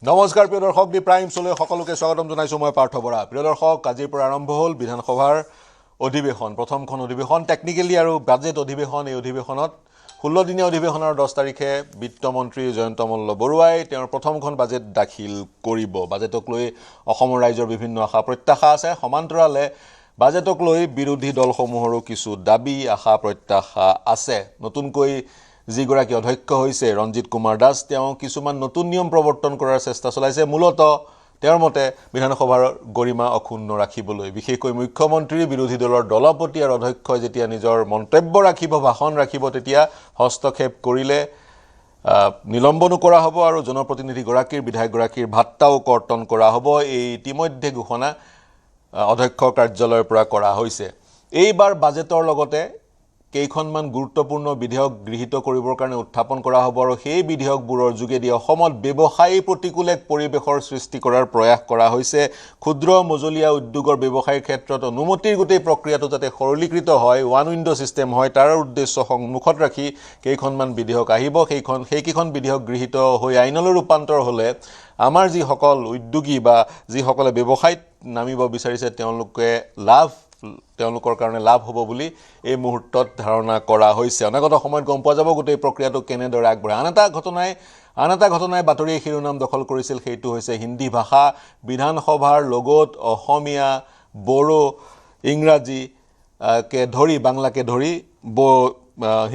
নমস্কাৰ প্ৰিয় দৰ্শক দি প্ৰাইম চলে সকলোকে স্বাগতম জনাইছো মই পাৰ্থ বৰা। প্ৰিয় দৰ্শক আজিৰ পৰা আৰম্ভ হ'ল বিধানসভাৰ অধিৱেশন, প্ৰথমখন অধিৱেশন টেকনিক্যালি আৰু বাজেট অধিৱেশন। এই অধিৱেশনত 16 দিনীয়া অধিৱেশনৰ 10 তাৰিখে বিত্তমন্ত্ৰী জয়ন্ত মল্ল বৰুৱাই তেওঁৰ প্ৰথমখন বাজেট দাখিল কৰিব। বাজেটক লৈ অসমৰ ৰাইজৰ বিভিন্ন আশা প্ৰত্যাশা আছে। সমান্তৰালে বাজেটক লৈ বিৰোধী দলসমূহৰো কিছু দাবী আশা প্ৰত্যাশা আছে। নতুনকৈ যিগৰাকী অধ্যক্ষ হৈছে ৰঞ্জিত কুমাৰ দাস, তেওঁ কিছুমান নতুন নিয়ম প্ৰৱৰ্তন কৰাৰ চেষ্টা চলাইছে, মূলতঃ তেওঁৰ মতে বিধানসভাৰ গৰিমা অক্ষুণ্ণ ৰাখিবলৈ। বিশেষকৈ মুখ্যমন্ত্ৰী, বিৰোধী দলৰ দলপতি আৰু অধ্যক্ষই যেতিয়া নিজৰ মন্তব্য ৰাখিব, ভাষণ ৰাখিব, তেতিয়া হস্তক্ষেপ কৰিলে নিলম্বনো কৰা হ'ব আৰু জনপ্ৰতিনিধিগৰাকীৰ, বিধায়কগৰাকীৰ ভাত্তাও কৰ্তন কৰা হ'ব। এই ইতিমধ্যে ঘোষণা অধ্যক্ষৰ কাৰ্যালয়ৰ পৰা কৰা হৈছে। এইবাৰ বাজেটৰ লগতে কেইখনমান গুৰুত্বপূৰ্ণ বিধেয়ক গৃহীত কৰিবৰ কাৰণে উত্থাপন কৰা হ'ব আৰু সেই বিধেয়কবোৰৰ যোগেদি অসমত ব্যৱসায়ী প্ৰতিকূল এক পৰিৱেশৰ সৃষ্টি কৰাৰ প্ৰয়াস কৰা হৈছে। ক্ষুদ্ৰ মজলীয়া উদ্যোগৰ ব্যৱসায়ীৰ ক্ষেত্ৰত অনুমতিৰ গোটেই প্ৰক্ৰিয়াটো যাতে সৰলীকৃত হয়, ওৱান উইণ্ড' ছিষ্টেম হয়, তাৰ উদ্দেশ্য সন্মুখত ৰাখি কেইখনমান বিধেয়ক আহিব। সেইকেইখন বিধেয়ক গৃহীত হৈ আইনলৈ ৰূপান্তৰ হ'লে আমাৰ যিসকল উদ্যোগী বা যিসকলে ব্যৱসায়ত নামিব বিচাৰিছে তেওঁলোকৰ কাৰণে লাভ হ'ব বুলি এই মুহূৰ্তত ধাৰণা কৰা হৈছে। অনাগত সময়ত গম পোৱা যাব গোটেই প্ৰক্ৰিয়াটো কেনেদৰে আগবঢ়ায়। আন এটা ঘটনাই বাতৰিৰ শিৰোনাম দখল কৰিছিল, সেইটো হৈছে হিন্দী ভাষা। বিধানসভাৰ লগত অসমীয়া, বড়ো, ইংৰাজীকে ধৰি, বাংলাকে ধৰি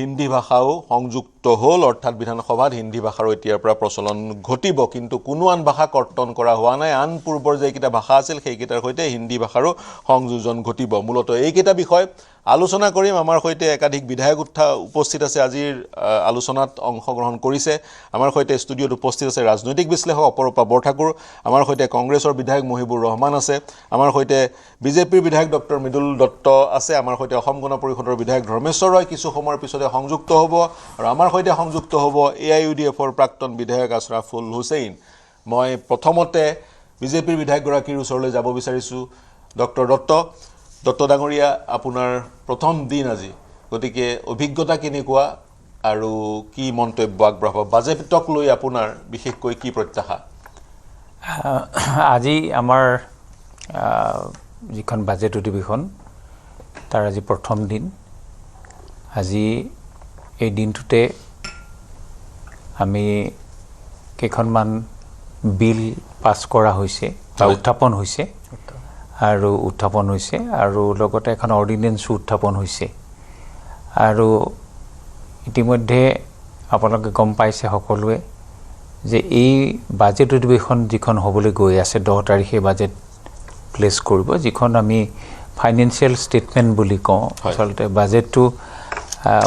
হিন্দী ভাষাও সংযুক্ত হ'ল, অৰ্থাৎ বিধানসভাত হিন্দী ভাষাৰো এতিয়াৰ পৰা প্ৰচলন ঘটিব। কিন্তু কোনো আন ভাষা কৰ্তন কৰা হোৱা নাই। আন পূৰ্বৰ যেইকেইটা ভাষা আছিল সেইকেইটাৰ সৈতে হিন্দী ভাষাৰো সংযোজন ঘটিব। মূলতঃ এইকেইটা বিষয় আলোচনা কৰিম। আমাৰ সৈতে একাধিক বিধায়ক উপস্থিত আছে, আজিৰ আলোচনাত অংশগ্ৰহণ কৰিছে। আমাৰ সৈতে ষ্টুডিঅ'ত উপস্থিত আছে ৰাজনৈতিক বিশ্লেষক অপৰূপা বৰঠাকুৰ, আমাৰ সৈতে কংগ্ৰেছৰ বিধায়ক মহিবুৰ ৰহমান আছে, আমাৰ সৈতে বিজেপিৰ বিধায়ক ডক্টৰ মৃদুল দত্ত আছে, আমাৰ সৈতে অসম গণ পৰিষদৰ বিধায়ক ধৰ্মেশ্বৰ ৰয় কিছু সময়ৰ পিছতে সংযুক্ত হ'ব, আৰু আমাৰ সৈতে সংযুক্ত হ'ব AIUDFৰ প্ৰাক্তন বিধায়ক আছৰাফুল হুছেইন। মই প্ৰথমতে বিজেপিৰ বিধায়কগৰাকীৰ ওচৰলৈ যাব বিচাৰিছোঁ। ডক্টৰ দত্ত ডাঙৰীয়া, আপোনাৰ প্ৰথম দিন আজি, গতিকে অভিজ্ঞতা কেনেকুৱা আৰু কি মন্তব্য আগবঢ়াব? বাজেটক লৈ আপোনাৰ বিশেষকৈ কি প্ৰত্যাশা? আজি আমাৰ যিখন বাজেট অধিৱেশন তাৰ আজি প্ৰথম দিন। আজি এই দিনটোতে আমি কেইখনমান বিল পাছ কৰা হৈছে বা উত্থাপন হৈছে আৰু লগতে এখন অৰ্ডিনেঞ্চো উত্থাপন হৈছে। আৰু ইতিমধ্যে আপোনালোকে গম পাইছে সকলোৱে যে এই বাজেট অধিৱেশন যিখন হ'বলৈ গৈ আছে 10 তাৰিখে বাজেট প্লেচ কৰিব, যিখন আমি ফাইনেন্সিয়েল ষ্টেটমেণ্ট বুলি কওঁ। আচলতে বাজেটটো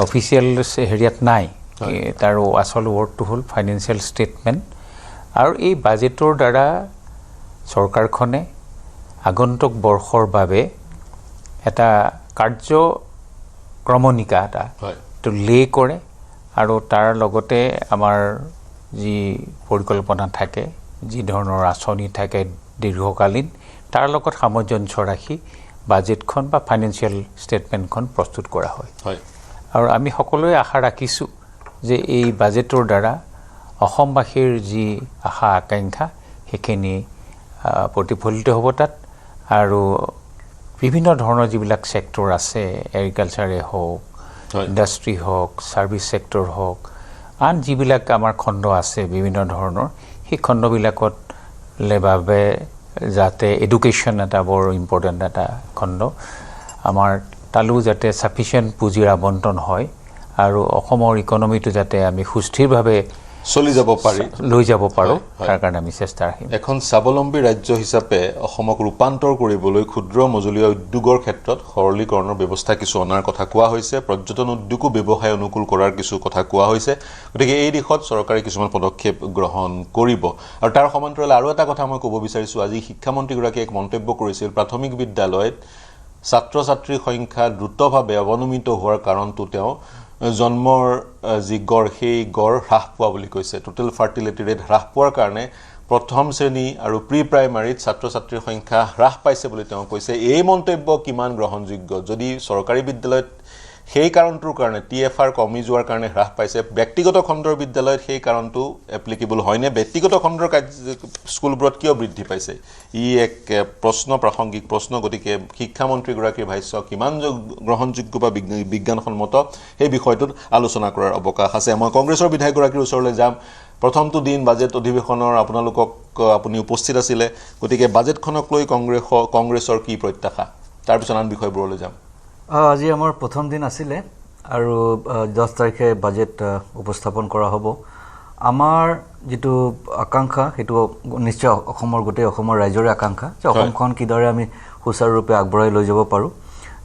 অফিচিয়েল হেৰিয়াত নাই, তাৰ আচল ৱৰ্ডটো হ'ল ফাইনেন্সিয়েল ষ্টেটমেণ্ট। আৰু এই বাজেটৰ দ্বাৰা চৰকাৰখনে আগন্তুক বৰ্ষৰ বাবে এটা কাৰ্যক্ৰমণিকা এটা লে কৰে আৰু তাৰ লগতে আমাৰ যি পৰিকল্পনা থাকে, যি ধৰণৰ আঁচনি থাকে দীৰ্ঘকালীন, তাৰ লগত সামঞ্জস্য ৰাখি বাজেটখন বা ফাইনেন্সিয়েল ষ্টেটমেণ্টখন প্ৰস্তুত কৰা হয়। আৰু আমি সকলোৱে আশা ৰাখিছোঁ যে এই বাজেটৰ দ্বাৰা অসমবাসীৰ যি আশা আকাংক্ষা সেইখিনি প্ৰতিফলিত হ'ব তাত। আৰু বিভিন্ন ধৰণৰ যিবিলাক ছেক্টৰ আছে, এগ্ৰিকালচাৰে হওক, ইণ্ডাষ্ট্ৰি হওক, ছাৰ্ভিচ ছেক্টৰ হওক, আন যিবিলাক আমাৰ খণ্ড আছে বিভিন্ন ধৰণৰ, সেই খণ্ডবিলাকত বাবে যাতে এডুকেশ্যন এটা বৰ ইম্পৰ্টেণ্ট এটা খণ্ড, আমাৰ তালৈও যাতে ছাফিচিয়েণ্ট পুঁজিৰ আবণ্টন হয় আৰু অসমৰ ইকনমিটো যাতে আমি সুস্থিৰভাৱে লৈ যাব পাৰোঁ, তাৰ কাৰণে আমি চেষ্টা ৰাখিম। এখন স্বাৱলম্বী ৰাজ্য হিচাপে অসমক ৰূপান্তৰ কৰিবলৈ ক্ষুদ্ৰ মজলীয়া উদ্যোগৰ ক্ষেত্ৰত সৰলীকৰণৰ ব্যৱস্থা কিছু অনাৰ কথা কোৱা হৈছে, পৰ্যটন উদ্যোগো ব্যৱসায় অনুকূল কৰাৰ কিছু কথা কোৱা হৈছে। গতিকে এই দিশত চৰকাৰে কিছুমান পদক্ষেপ গ্ৰহণ কৰিব। আৰু তাৰ সমান্তৰালে আৰু এটা কথা মই ক'ব বিচাৰিছোঁ, আজি শিক্ষামন্ত্ৰীগৰাকীয়ে এক মন্তব্য কৰিছিল, প্ৰাথমিক বিদ্যালয়ত ছাত্ৰ ছাত্ৰীৰ সংখ্যা দ্ৰুতভাৱে অৱনমিত হোৱাৰ কাৰণটো তেওঁ জন্মৰ যি গড়, সেই গড় হ্ৰাস পোৱা বুলি কৈছে। টোটেল ফাৰ্টিলিটি ৰেট হ্ৰাস পোৱাৰ কাৰণে প্ৰথম শ্ৰেণী আৰু প্ৰি প্ৰাইমাৰীত ছাত্ৰ ছাত্ৰীৰ সংখ্যা হ্ৰাস পাইছে বুলি তেওঁ কৈছে। এই মন্তব্য কিমান গ্ৰহণযোগ্য? যদি চৰকাৰী বিদ্যালয়ত সেই কাৰণটোৰ কাৰণে TFR কমি যোৱাৰ কাৰণে হ্ৰাস পাইছে ব্যক্তিগত খণ্ডৰ বিদ্যালয়ত সেই কাৰণটো এপ্লিকেবল হয়নে ব্যক্তিগত খণ্ডৰ স্কুলবোৰত কিয় বৃদ্ধি পাইছে ই এক প্ৰশ্ন প্ৰাসংগিক প্ৰশ্ন গতিকে শিক্ষামন্ত্ৰীগৰাকীৰ ভাষ্য কিমান গ্ৰহণযোগ্য বা বিজ্ঞানসন্মত সেই বিষয়টোত আলোচনা কৰাৰ অৱকাশ আছে মই কংগ্ৰেছৰ বিধায়কগৰাকীৰ ওচৰলৈ যাম প্ৰথমটো দিন বাজেট অধিৱেশনৰ আপোনালোকক আপুনি উপস্থিত আছিলে গতিকে বাজেটখনক লৈ কংগ্ৰেছৰ কি প্ৰত্যাশা তাৰ পিছত আন বিষয়বোৰলৈ যাম আজি আমাৰ প্ৰথম দিন আছিলে আৰু 10 তাৰিখে বাজেট উপস্থাপন কৰা হ'ব আমাৰ যেটো আকাংক্ষা হেতু নিশ্চয় অসমৰ গোটেই অসমৰ ৰাইজৰ আকাংক্ষা যে অসমখন কিদৰে আমি সুচাৰুৰূপে আগবঢ়াই লৈ যাব পাৰো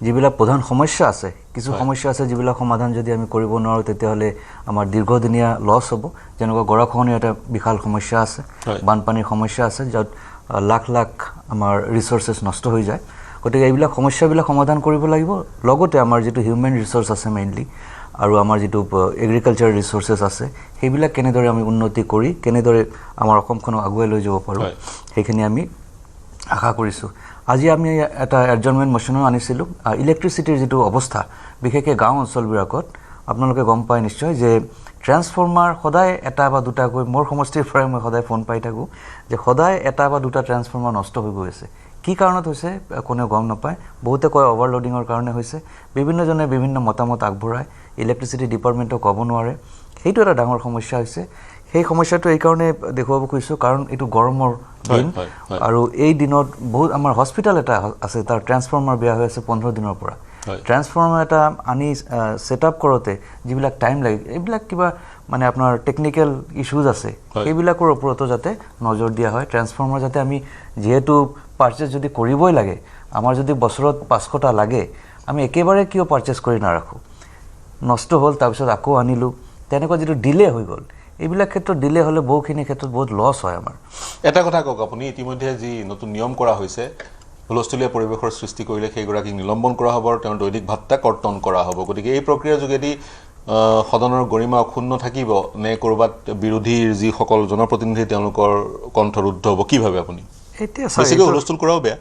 যিবিলাক প্ৰধান সমস্যা আছে কিছু সমস্যা আছে যিবিলাক সমাধান যদি আমি কৰিব নোৱাৰো তেতিয়াহলে আমাৰ দীৰ্ঘদিনীয়া লছ হ'ব যেনেকৈ গৰাখহনীয়া এটা বিশাল সমস্যা আছে বানপানীৰ সমস্যা আছে যত লাখ লাখ আমাৰ ৰিসোৰ্সেস নষ্ট হৈ যায় গতিকে এইবিলাক সমস্যাবিলাক সমাধান কৰিব লাগিব লগতে আমাৰ যেটো হিউম্যান ৰিসোৰ্স আছে মেইনলি আৰু আমাৰ যেটো এগ্ৰিকালচাৰ ৰিসোৰ্সেস আছে সেইবিলাক কেনেদৰে আমি উন্নতি কৰি কেনেদৰে আমাৰ অসমখনক আগুৱাই লৈ যাব পাৰো সেইখিনি আমি আশা কৰিছো আজি আমি এটা এডজৰ্নমেন্ট মোশনো আনিছিলো ইলেক্ট্ৰিচিটিৰ যেটো অৱস্থা বিশেষকৈ গাঁও অঞ্চলবিলাকত আপোনালোকে গম পায় নিশ্চয় যে ট্ৰান্সফৰ্মাৰ সদায় এটা বা দুটা গৈ মোৰ সমষ্টিৰ পৰা মই সদায় ফোন পাই থাকো যে সদায় এটা বা দুটা ট্ৰান্সফৰ্মাৰ নষ্ট হৈ গৈ আছে কি কাৰণত হৈছে কোনেও গম নাপায় বহুতে কয় ওভাৰলোডিংৰ কাৰণে হৈছে বিভিন্নজনে বিভিন্ন মতামত আগবঢ়ায় ইলেক্ট্ৰিচিটি ডিপাৰ্টমেণ্টক ক'ব নোৱাৰে সেইটো এটা ডাঙৰ সমস্যা হৈছে সেই সমস্যাটো এই কাৰণে দেখুৱাব খুজিছো কাৰণ এটো গৰমৰ দিন আৰু এই দিনত বহুত আমাৰ হস্পিটাল এটা আছে তাৰ ট্ৰান্সফৰ্মাৰ বেয়া হৈ আছে 15 দিনৰ পৰা ট্ৰান্সফৰ্মাৰ এটা আনি সেটআপ কৰোতে যিবিলাক টাইম লাগে এইবিলাক কিবা মানে আপোনাৰ টেকনিক্যাল ইস্যুজ আছে সেইবিলাকৰ ওপৰতো যাতে নজৰ দিয়া হয় ট্ৰান্সফৰ্মাৰ যাতে আমি যেহেতু পাৰচেজ যদি কৰিবই লাগে আমাৰ যদি বছৰত 500টা লাগে আমি একেবাৰে কিয় পাৰচেজ কৰি না ৰাখো নষ্ট হ'ল তাৰ পিছত আকৌ আনিলো তেনেকৈ যেটো ডিলে হৈ গ'ল এইবিলাক ক্ষেত্ৰত ডিলে হলে বহুখিনি ক্ষেত্ৰত বহুত লছ হয় আমাৰ এটা কথা কক আপুনি ইতিমধ্যে যি নতুন নিয়ম কৰা হৈছে হুলস্থুলীয়া পৰিৱেশৰ সৃষ্টি কৰিলে সেইগৰাকীক নিলম্বন কৰা হ'ব আৰু তেওঁৰ দৈনিক ভাত্তা কৰ্তন কৰা হ'ব গতিকে এই প্ৰক্ৰিয়াৰ যোগেদি সদনৰ গৰিমা অক্ষুণ্ণ থাকিব নে কৰবাত বিৰোধীৰ যি সকল জনপ্ৰতিনিধি তেওঁলোকৰ কণ্ঠৰুদ্ধ হ'ব কি ভাবে আপুনি এতিয়া বেছিকৈ হুলস্থুল কৰাও বেয়া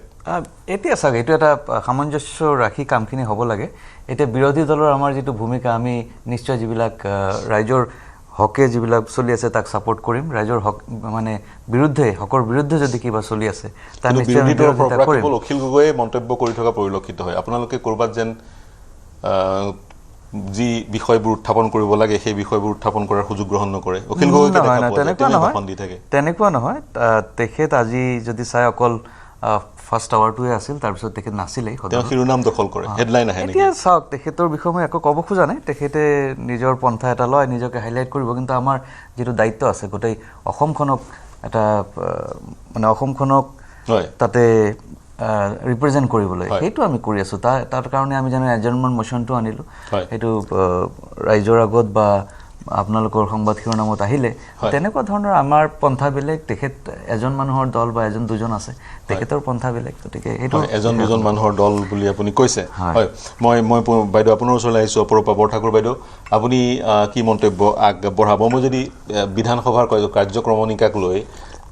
এতিয়া চাগে এইটো এটা সামঞ্জস্য ৰাখি কামখিনি হ'ব লাগে এতিয়া বিৰোধী দলৰ আমাৰ যেটো ভূমিকা আমি নিশ্চয় যিবিলাক ৰাইজৰ হকে যিবিলাক চলি আছে তাক সাপোৰ্ট কৰিম ৰাইজৰ হক মানে হকৰ বিৰুদ্ধে যদি কিবা চলি আছে তাৰ নিশ্চয় বিৰোধিতা কৰিম অখিল গগৈয়ে মন্তব্য কৰি থকা পৰিলক্ষিত হয় আপোনালোকে কৰবাত যেন যি বিষয়বোৰ উত্থাপন কৰিব লাগে সেই বিষয়বোৰ উত্থাপন কৰাৰ সুযোগ গ্ৰহণ নকৰে অখিল গগৈ তেনেকুৱা নহয় তেখেত আজি যদি চাই অকল ফাৰ্স্ট আৱাৰটোৱে আছিল তাৰ পিছত তেখেত নাছিলেই তেওঁ শিৰোনাম দখল কৰে হেডলাইন আহে এতিয়া চাওক তেখেতৰ বিষয়ে মই একো ক'ব খোজা নাই তেখেতে নিজৰ পন্থা এটা লয় নিজকে হাইলাইট কৰিব কিন্তু আমাৰ যেটো দায়িত্ব আছে গোটেই অসমখনক এটা মানে অসমখনক তাতে ৰিপ্ৰেজেন্ট কৰিবলৈ সেইটো আমি কৰি আছো তাৰ কাৰণে আমি জানো এডজৰ্নমেন্ট মোশনটো আনিলো সেইটো ৰাইজৰ আগত বা আপোনালোকৰ সংবাদ শিৰোনামত আহিলে তেনেকুৱা ধৰণৰ আমাৰ পন্থা বেলেগ তেখেত এজন মানুহৰ দল বা এজন দুজন আছে তেখেতৰ পন্থা বেলেগ গতিকে এইটো এজন দুজন মানুহৰ দল বুলি আপুনি কৈছে হয় মই বাইদেউ আপোনাৰ ওচৰলৈ আহিছো অপৰূপা বৰঠাকুৰ বাইদেউ আপুনি কি মন্তব্য আগবঢ়াব মই যদি বিধানসভাৰ কাৰ্যক্ৰমণিকাক লৈ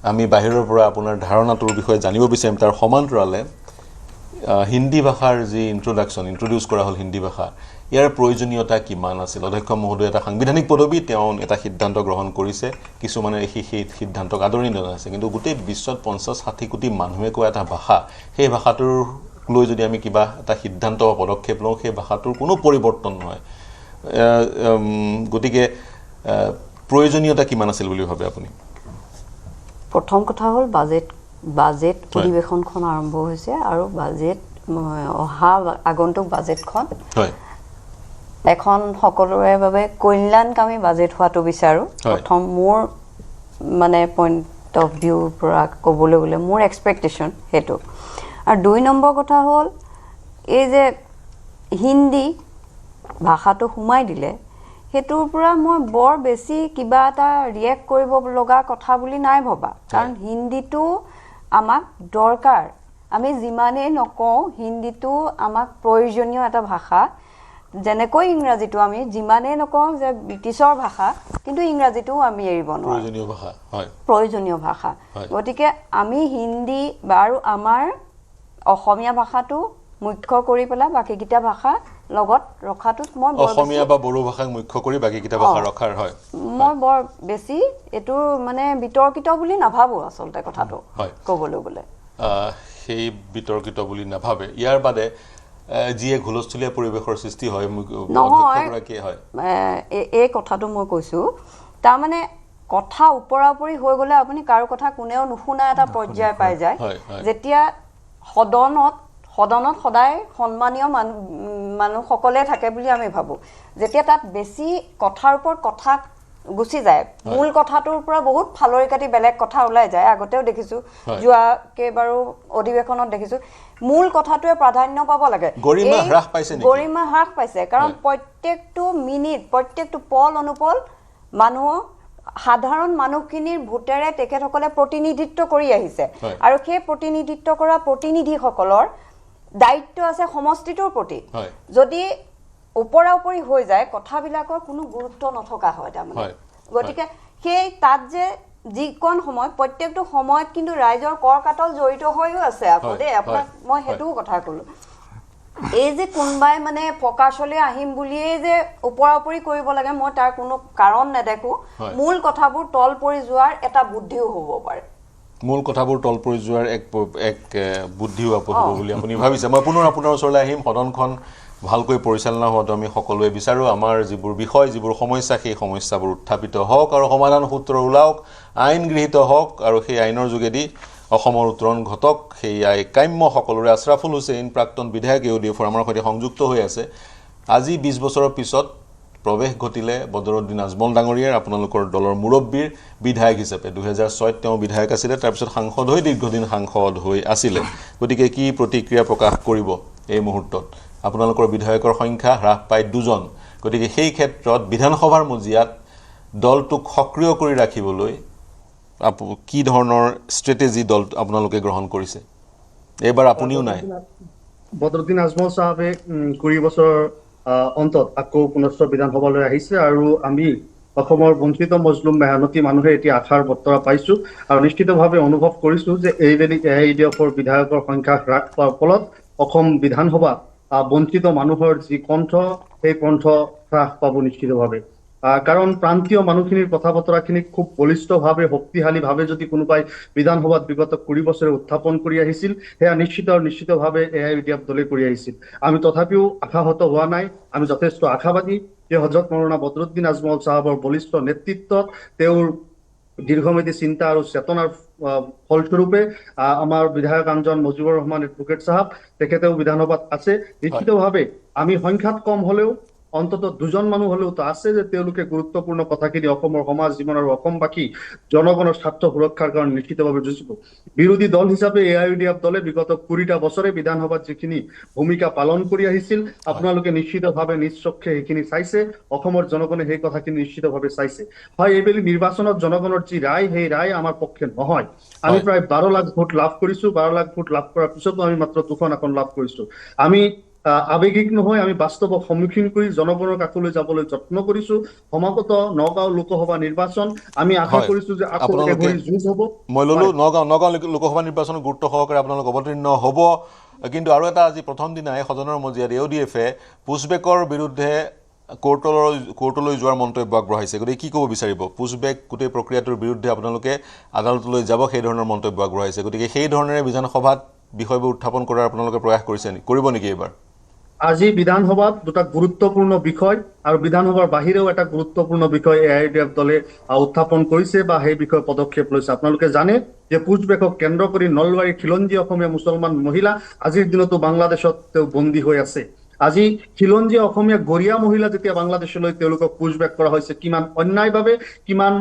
আমি বাহিৰৰ পৰা আপোনাৰ ধাৰণাটোৰ বিষয়ে জানিব বিচাৰিম তাৰ সমান্তৰালে হিন্দী ভাষাৰ যি ইন্ট্ৰোডিউস কৰা হল হিন্দী ভাষা ইয়াৰ প্ৰয়োজনীয়তা কিমান আছিল অধ্যক্ষ মহোদয় এটা সাংবিধানিক পদবী তেওঁ এটা সিদ্ধান্ত গ্ৰহণ কৰিছে কিছুমানে সেই সিদ্ধান্তক আদৰণি জনাইছে কিন্তু গোটেই বিশ্বত 50-60 কোটি মানুহে কোৱা এটা ভাষা সেই ভাষাটোৰ লৈ যদি আমি কিবা এটা সিদ্ধান্ত বা পদক্ষেপ লওঁ সেই ভাষাটোৰ কোনো পৰিৱৰ্তন নহয় গতিকে প্ৰয়োজনীয়তা কিমান আছিল বুলি ভাবে আপুনি প্ৰথম কথা হ'ল বাজেট অধিৱেশনখন আৰম্ভ হৈছে আৰু বাজেট অহা আগন্তুক বাজেটখন হয় এখন সকলোৰে বাবে কল্যাণকামী বাজেট হোৱাটো বিচাৰো প্ৰথম মোৰ মানে পইণ্ট অফ ভিউ পৰা ক'বলৈ গ'লে মোৰ এক্সপেক্টেশন হেতু আৰু দুই নম্বৰ কথা হ'ল এই যে হিন্দী ভাষাটো সোমাই দিলে হেতুৰ পৰা মই বৰ বেছি কিবা এটা ৰিয়েক্ট কৰিব লগা কথা বুলি নাই ভবা কাৰণ হিন্দীটো আমাক দৰকাৰ আমি যিমানে নকওঁ হিন্দীটো আমাক প্ৰয়োজনীয় এটা ভাষা যেনেকৈ ইংৰাজীটো আমি যিমানে নকওঁ যে ব্ৰিটিছৰ ভাষা কিন্তু ইংৰাজীটো আমি এৰিব নোৱাৰো প্ৰয়োজনীয় ভাষা গতিকে আমি হিন্দী আৰু আমাৰ অসমীয়া ভাষাটো মুখ্য কৰি পেলাই বাকিকিটা ভাষা লগত ৰখাটোত মই বৰ অসমীয়া বা বড়ো ভাষাক মুখ্য কৰি বাকী কিটা ভাষা ৰখাৰ হয় মই বৰ বেছি এটো মানে বিতৰ্কিত বুলি নাভাবো আচলতে কথাটো ক'বলৈ গ'লে সেই বিতৰ্কিত বুলি নাভাবে ইয়াৰ বাদে যিয়ে ঘুলস্থলীয়া পৰিৱেশৰ সৃষ্টি হয় অধ্যক্ষগৰাকীয়ে হয় এই কথাটো মই কৈছো তাৰ মানে কথা ওপৰা-ওপৰি হৈ গ'লে আপুনি কাৰো কথা কোনেও নুশুনা এটা পৰ্যায় পাই যায় যেতিয়া সদনত সদায় সন্মানীয় মানুহসকলে থাকে বুলি আমি ভাবো যেতিয়া তাত বেছি কথাৰ ওপৰত কথা গুচি যায় মূল কথাটোৰ পৰা বহুত ফালৰি কাটি বেলেগ কথা ওলাই যায় আগতেও দেখিছো যোৱা কেইবাৰো অধিৱেশনত দেখিছো মূল কথাটোৱে প্ৰাধান্য পাব লাগে গৰিমা হ্ৰাস পাইছে কাৰণ প্ৰত্যেকটো মিনিট প্ৰত্যেকটো পল অনুপল মানুহ সাধাৰণ মানুহখিনিৰ ভোটেৰে তেখেতসকলে প্ৰতিনিধিত্ব কৰি আহিছে আৰু সেই প্ৰতিনিধিত্ব কৰা প্ৰতিনিধিসকলৰ দায়িত্ব আছে সমষ্টিটোৰ প্ৰতি যদি ওপৰা-ওপৰি হৈ যায় কথাবিলাকৰ কোনো গুৰুত্ব নথকা হয় তাৰমানে গতিকে সেই তাত যে যিকণ সময় প্ৰত্যেকটো সময়ত কিন্তু ৰাইজৰ কৰ কাটল জড়িত হৈও আছে আকৌ দেই আপোনাক মই সেইটোও কথা ক'লো এই যে কোনবাই মানে প্ৰকাশলৈ আহিম বুলিয়ে যে ওপৰা-ওপৰি কৰিব লাগে মই তাৰ কোনো কাৰণ নেদেখো মূল কথাবোৰ তল পৰি যোৱাৰ এটা বুদ্ধিও হ'ব পাৰে মূল কথাবোৰ তল পৰি যোৱাৰ এক বুদ্ধিও হ'ব বুলি আপুনি ভাবিছে মই পুনৰ আপোনাৰ ওচৰলৈ আহিম সদনখন ভালকৈ পৰিচালনা হোৱাটো আমি সকলোৱে বিচাৰো আমাৰ যিবোৰ বিষয় যিবোৰ সমস্যা সেই সমস্যাবোৰ উত্থাপিত হওক আৰু সমাধান সূত্ৰ ওলাওক আইন গৃহীত হওক আৰু সেই আইনৰ যোগেদি অসমৰ উত্তৰণ ঘটক সেই কাম্য সকলোৰে আশৰাফুল হুছেইন প্ৰাক্তন বিধায়ক ইউডিএফৰ আমাৰ সৈতে সংযুক্ত হৈ আছে আজি 20 বছৰৰ পিছত প্ৰৱেশ ঘটিলে বদৰুদ্দিন আজমল ডাঙৰীয়াৰ আপোনালোকৰ দলৰ মুৰব্বীৰ বিধায়ক হিচাপে 2006 তেওঁ বিধায়ক আছিলে তাৰ পিছত সাংসদ হৈ দীৰ্ঘদিন সাংসদ হৈ আছিলে গতিকে কি প্ৰতিক্ৰিয়া প্ৰকাশ কৰিব এই মুহূৰ্তত আপোনালোকৰ বিধায়কৰ সংখ্যা হ্ৰাস পাই 2জন গতিকে সেই ক্ষেত্ৰত বিধানসভাৰ মজিয়াত দলটোক সক্ৰিয় কৰি ৰাখিবলৈ কি ধৰণৰ ষ্ট্ৰেটেজি দল আপোনালোকে গ্ৰহণ কৰিছে এবাৰ আপুনিও নাই বদৰুদ্দিন আজমল সাহেবে 20 বছৰ অন্তত আকৌ পুনশ্চ বিধানসভালৈ আহিছে আৰু আমি অসমৰ বঞ্চিত মজলুম মেহনতি মানুহে এতিয়া আশাৰ বতৰা পাইছো আৰু নিশ্চিতভাৱে অনুভৱ কৰিছো যে এইবেলি এআইডিএফৰ বিধায়কৰ সংখ্যা হ্ৰাস পোৱাৰ ফলত অসম বিধানসভা বঞ্চিত মানুহৰ যি কণ্ঠ সেই কণ্ঠ হ্ৰাস পাব নিশ্চিতভাৱে কাৰণ প্ৰান্তীয় মানুহখিনিৰ কথা বতৰাখিনি খুব বলিষ্ঠভাৱে শক্তিশালীভাৱে যদি কোনোবাই বিধানসভাত বিগত 20 বছৰে উত্থাপন কৰি আহিছিল সেয়া নিশ্চিতভাৱে এআইডিএফ দলে কৰি আহিছিল আমি তথাপিও আশাহত হোৱা নাই আমি যথেষ্ট আশাবাদী যে হজৰত মৌলানা বদৰুদ্দিন আজমল সাহেবৰ বলিষ্ঠ নেতৃত্বত তেওঁৰ দীৰ্ঘমেধী চিন্তা আৰু চেতনাৰ ফলস্বৰূপে আমাৰ বিধায়ক আঞ্জন মুজিবুৰ ৰহমান এডভোকেট সাহেব তেখেতেও বিধানসভাত আছে নিশ্চিতভাৱে আমি সংখ্যাত কম হলেও অন্তত 2জন মানুহ হলেও তো আছে যে তেওঁলোকে গুৰুত্বপূৰ্ণ কথাখিনি অসমৰ সমাজ জীৱন আৰু অসমবাসী জনগণৰ স্বাৰ্থ সুৰক্ষাৰ কাৰণে নিশ্চিতভাৱে যুঁজিব বিৰোধী দল হিচাপে এআইডিএফ দলে বিগত 20টা বছৰে বিধানসভাত যিখিনি ভূমিকা পালন কৰি আহিছিল আপোনালোকে নিশ্চিতভাৱে নিশ্চক্ষে সেইখিনি চাইছে অসমৰ জনগণে সেই কথাখিনি নিশ্চিতভাৱে চাইছে হয় এইবেলি নিৰ্বাচনত জনগণৰ যি ৰায় সেই ৰায় আমাৰ পক্ষে নহয় আমি প্ৰায় 12 লাখ ভোট লাভ কৰিছো 12 লাখ ভোট লাভ কৰাৰ পিছতো আমি মাত্ৰ 2খন আসন লাভ কৰিছো আমি আবেগিক নহয় আমি বাস্তৱক সন্মুখীন কৰি জনগণৰ কাষলৈ যাবলৈ যত্ন কৰিছো সমাগত নগাঁও লোকসভা নিৰ্বাচন আমি আশা কৰিছো যে আপোনালোকে যুঁজ হ'ব মই ললো নগাঁও লোকসভা নিৰ্বাচনৰ গুৰুত্ব সহকাৰে আপোনালোক অৱতীৰ্ণ হ'ব কিন্তু আৰু এটা আজি প্ৰথম দিনাই সদনৰ মজিয়াত ইউডিএফে পুছবেকৰ বিৰুদ্ধে কোৰ্টলৈ যোৱাৰ মন্তব্য আগবঢ়াইছে গতিকে কি ক'ব বিচাৰিব পুছবেক গোটেই প্ৰক্ৰিয়াটোৰ বিৰুদ্ধে আপোনালোকে আদালতলৈ যাব সেই ধৰণৰ মন্তব্য আগবঢ়াইছে গতিকে সেই ধৰণেৰে বিধানসভাত বিষয়বোৰ উত্থাপন কৰাৰ আপোনালোকে প্ৰয়াস কৰিছে কৰিব নেকি এইবাৰ আজি বিধানসভাত দুটা গুৰুত্বপূৰ্ণ বিষয় আৰু বিধানসভাৰ বাহিৰেও এটা গুৰুত্বপূৰ্ণ বিষয় এআইডিএফ দলে উত্থাপন কৰিছে বা সেই বিষয়ে পদক্ষেপ লৈছে আপোনালোকে জানে যে পুছবেকক কেন্দ্ৰ কৰি নলবাৰী খিলঞ্জীয়া অসমীয়া মুছলমান মহিলা আজিৰ দিনতো বাংলাদেশত বন্দী হৈ আছে আজি খিলঞ্জীয়া অসমীয়া গৰিয়া মহিলা যেতিয়া বাংলাদেশলৈ তেওঁলোকক পুছবেক কৰা হৈছে কিমান অন্যায়ভাৱে কিমান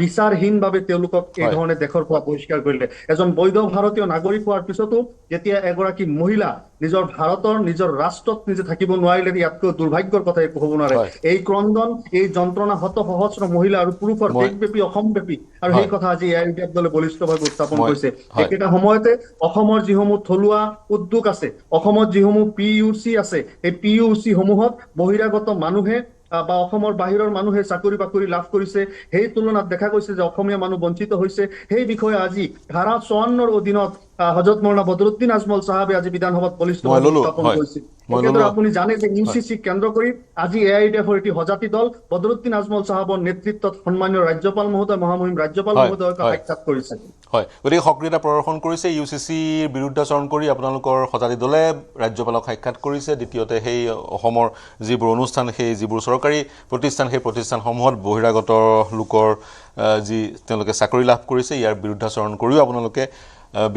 বিচাৰহীনভাৱে তেওঁলোকক এই ধৰণে দেশৰ পৰা বহিষ্কাৰ কৰিলে এজন বৈধ ভাৰতীয় নাগৰিক হোৱাৰ পিছতো যেতিয়া এগৰাকী মহিলা নিজৰ ভাৰতৰ নিজৰ ৰাষ্ট্ৰত নিজে থাকিব নোৱাৰিলে ইয়াতকৈ দুৰ্ভাগ্যৰ কথা একো হ'ব নোৱাৰে এই ক্ৰন্দন এই যন্ত্ৰণা হত সহস্ৰ মহিলা আৰু পুৰুষৰ দেশব্যাপী অসমব্যাপী আৰু সেই কথা আজি এআইডিএফ দলে বলিষ্ঠভাৱে উত্থাপন কৰিছে একেটা সময়তে অসমৰ যিসমূহ থলুৱা উদ্যোগ আছে অসমত যিসমূহ পিইউচি আছে এই পিইউচি সমূহত বহিৰাগত মানুহে বা অসমৰ বাহিৰৰ মানুহে চাকৰি বাকৰি লাভ কৰিছে সেই তুলনাত দেখা গৈছে যে অসমীয়া মানুহ বঞ্চিত হৈছে সেই বিষয়ে আজি ধাৰা 54ৰ অধীনত হজৰত মৌলানা বদৰুদ্দিন আজমল চাহাবে আজি বিধানসভাত বলিষ্ঠ মই ললো, উত্থাপন হয়। কৰিছিল মই একেদৰে ললো। আপুনি জানে যে ইউচিচিক কেন্দ্ৰ কৰি আজি AIDF-ৰ এটি সজাতি দল বদৰুদ্দিন আজমল চাহাবৰ নেতৃত্বত সন্মানীয় ৰাজ্যপাল মহোদয় মহামহিম ৰাজ্যপাল হয়, মহোদয়ক হয়। সাক্ষাৎ কৰিছে হয়, গতিকে সক্ৰিয়তা প্ৰদৰ্শন কৰিছে UCCৰ বিৰুদ্ধাচৰণ কৰি আপোনালোকৰ সজাতি দলে ৰাজ্যপালক সাক্ষাৎ কৰিছে। দ্বিতীয়তে সেই অসমৰ যিবোৰ অনুষ্ঠান, সেই যিবোৰ চৰকাৰী প্ৰতিষ্ঠান, সেই প্ৰতিষ্ঠানসমূহত বহিৰাগত লোকৰ যি তেওঁলোকে চাকৰি লাভ কৰিছে, ইয়াৰ বিৰুদ্ধাচৰণ কৰিও আপোনালোকে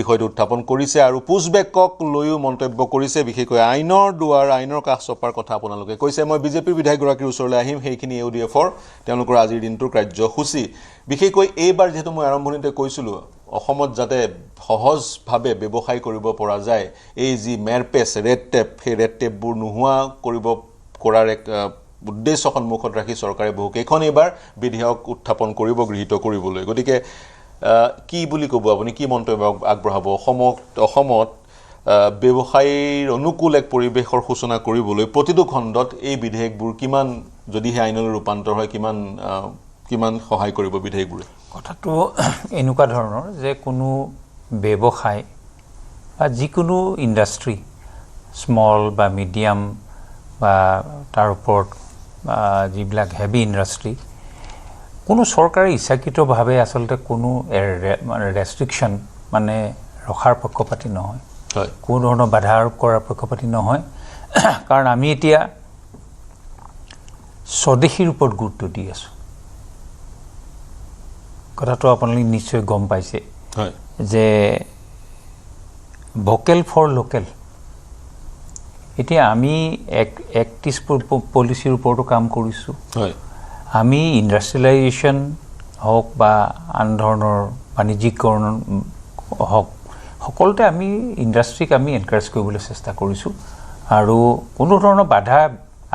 বিষয়টো উত্থাপন কৰিছে আৰু পুছবেকক লৈও মন্তব্য কৰিছে। বিশেষকৈ আইনৰ দুৱাৰ, আইনৰ কাষ চপাৰ কথা আপোনালোকে কৈছে। মই বিজেপিৰ বিধায়কগৰাকীৰ ওচৰলৈ আহিম। সেইখিনি AUDF-ৰ তেওঁলোকৰ আজিৰ দিনটোৰ কাৰ্যসূচী। বিশেষকৈ এইবাৰ যিহেতু মই আৰম্ভণিতে কৈছিলোঁ, অসমত যাতে সহজভাৱে ব্যৱসায় কৰিব পৰা যায়, এই যি মেৰপেচ ৰেড টেপ, সেই ৰেড টেপবোৰ নোহোৱা কৰাৰ এক উদ্দেশ্য সন্মুখত ৰাখি চৰকাৰে বহুকেইখন এইবাৰ বিধেয়ক উত্থাপন কৰিব, গৃহীত কৰিবলৈ। গতিকে কি বুলি ক'ব আপুনি, কি মন্তব্য আগবঢ়াব? অসমত ব্যৱসায়ীৰ অনুকূল এক পৰিৱেশৰ সূচনা কৰিবলৈ প্ৰতিটো খণ্ডত এই বিধেয়কবোৰ কিমান, যদিহে আইনলৈ ৰূপান্তৰ হয়, কিমান সহায় কৰিব বিধেয়কবোৰে? কথাটো এনেকুৱা ধৰণৰ যে কোনো ব্যৱসায় বা যিকোনো ইণ্ডাষ্ট্ৰী, স্মল বা মিডিয়াম বা তাৰ ওপৰত যিবিলাক হেভি ইণ্ডাষ্ট্ৰী, কোনো চৰকাৰে ইচ্ছাকৃতভাৱে আচলতে কোনো ৰেষ্ট্ৰিকশ্যন মানে ৰখাৰ পক্ষপাতি নহয়, কোনো ধৰণৰ বাধা আৰোপ কৰাৰ পক্ষপাতি নহয়। কাৰণ আমি এতিয়া স্বদেশীৰ ওপৰত গুৰুত্ব দি আছোঁ। কথাটো আপোনালোকে নিশ্চয় গম পাইছে যে ভোকেল ফৰ লোকেল। এতিয়া আমি একত্ৰিছ পলিচিৰ ওপৰতো কাম কৰিছোঁ। আমি ইণ্ডাষ্ট্ৰিয়েলাইজেশ্যন হওক বা আন ধৰণৰ বাণিজ্যিকৰণ হওক, সকলোতে আমি ইণ্ডাষ্ট্ৰীক আমি এনকাৰেজ কৰিবলৈ চেষ্টা কৰিছোঁ আৰু কোনো ধৰণৰ বাধা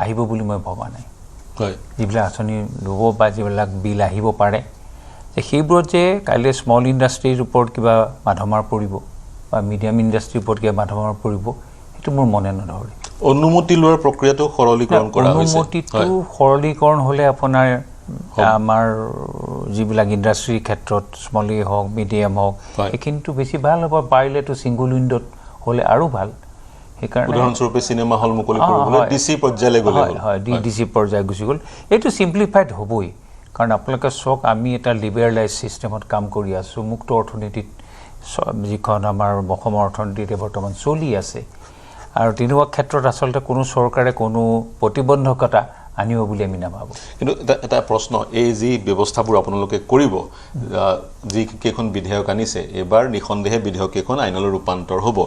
আহিব বুলি মই ভবা নাই। যিবিলাক আঁচনি ল'ব বা যিবিলাক বিল আহিব পাৰে, সেইবোৰত যে কাইলৈ স্মল ইণ্ডাষ্ট্ৰীৰ ওপৰত কিবা মাধমাৰ পৰিব বা মিডিয়াম ইণ্ডাষ্ট্ৰীৰ ওপৰত কিবা মাধমাৰ পৰিব, সেইটো মোৰ মনে নধৰে। অনুমতি লোৱাৰ প্ৰক্ৰিয়াটো সৰলীকৰণ কৰা হৈছে। অনুমতিটো সৰলীকৰণ হ'লে আপোনাৰ আমাৰ যিবিলাক ইণ্ডাষ্ট্ৰীৰ ক্ষেত্ৰত স্মলেই হওক, মিডিয়াম হওক, সেইখিনিতো বেছি ভাল হ'ব। পাৰিলেতো ছিংগুল উইণ্ডত হ'লে আৰু ভাল। সেইকাৰণে উদাহৰণস্বৰূপে চিনেমা হল মুকলি কৰিবলৈ DC পৰ্যায়লৈ গ'লে হয়, DC পৰ্যায় গুচি গ'ল। এইটো চিম্প্লিফাইড হ'বই। কাৰণ আপোনালোকে চাওক, আমি এটা লিবেৰেলাইজ ছিষ্টেমত কাম কৰি আছোঁ। মুক্ত অৰ্থনীতিত যিখন আমাৰ অসমৰ অৰ্থনীতিতে বৰ্তমান চলি আছে, আৰু তেনেকুৱা ক্ষেত্ৰত আচলতে কোনো চৰকাৰে কোনো প্ৰতিবন্ধকতা আনিব বুলি আমি নাভাবোঁ। কিন্তু এটা প্ৰশ্ন, এই যি ব্যৱস্থাবোৰ আপোনালোকে কৰিব, যিকেইখন বিধেয়ক আনিছে, এইবাৰ নিঃসন্দেহে বিধেয়ককেইখন আইনলৈ ৰূপান্তৰ হ'ব।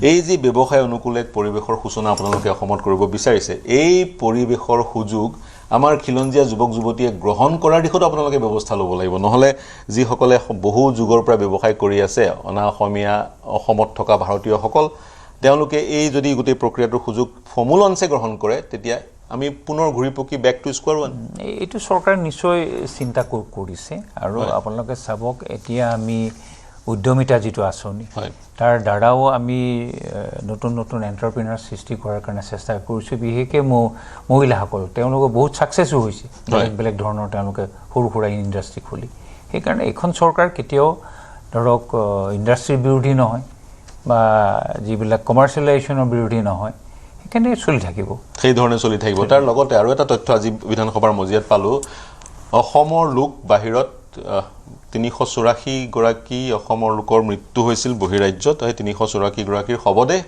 এই যি ব্যৱসায় অনুকূল এক পৰিৱেশৰ সূচনা আপোনালোকে অসমত কৰিব বিচাৰিছে, এই পৰিৱেশৰ সুযোগ আমাৰ খিলঞ্জীয়া যুৱক যুৱতীয়ে গ্ৰহণ কৰাৰ দিশতো আপোনালোকে ব্যৱস্থা ল'ব লাগিব। নহ'লে যিসকলে বহু যুগৰ পৰা ব্যৱসায় কৰি আছে, অনা অসমীয়া, অসমত থকা ভাৰতীয়সকল, তেওঁলোকে এই যদি গোটেই প্ৰক্ৰিয়াটোৰ সুযোগ সমূলঞ্চে গ্ৰহণ কৰে, তেতিয়া আমি পুনৰ ঘূৰি পকি বেক টু স্কোৱাৰ ওৱান। এইটো চৰকাৰে নিশ্চয় চিন্তা কৰিছে। আৰু আপোনালোকে চাবক, এতিয়া আমি উদ্যমিতা যিটো আঁচনি, তাৰ দ্বাৰাও আমি নতুন নতুন এণ্টাৰপ্ৰিনাৰ সৃষ্টি কৰাৰ কাৰণে চেষ্টা কৰিছোঁ। বিশেষকৈ মহিলাসকল, তেওঁলোকে বহুত ছাকচেছো হৈছে বেলেগ বেলেগ ধৰণৰ, তেওঁলোকে সৰু সুৰা ইণ্ডাষ্ট্ৰী খুলি। সেইকাৰণে এইখন চৰকাৰ কেতিয়াও ধৰক ইণ্ডাষ্ট্ৰীৰ বিৰোধী নহয় বা যিবিলাক কমাৰ্চিয়েলাইজেশ্যনৰ বিৰোধী নহয়, সেইকাৰণে চলি থাকিব, সেইধৰণে চলি থাকিব। তাৰ লগতে আৰু এটা তথ্য আজি বিধানসভাৰ মজিয়াত পালোঁ, অসমৰ লোক বাহিৰত ৩৮৪ গৰাকী অসমৰ লোকৰ মৃত্যু হৈছিল বহিৰাজ্যত। সেই ৩৮৪ গৰাকীৰ শৱদেহ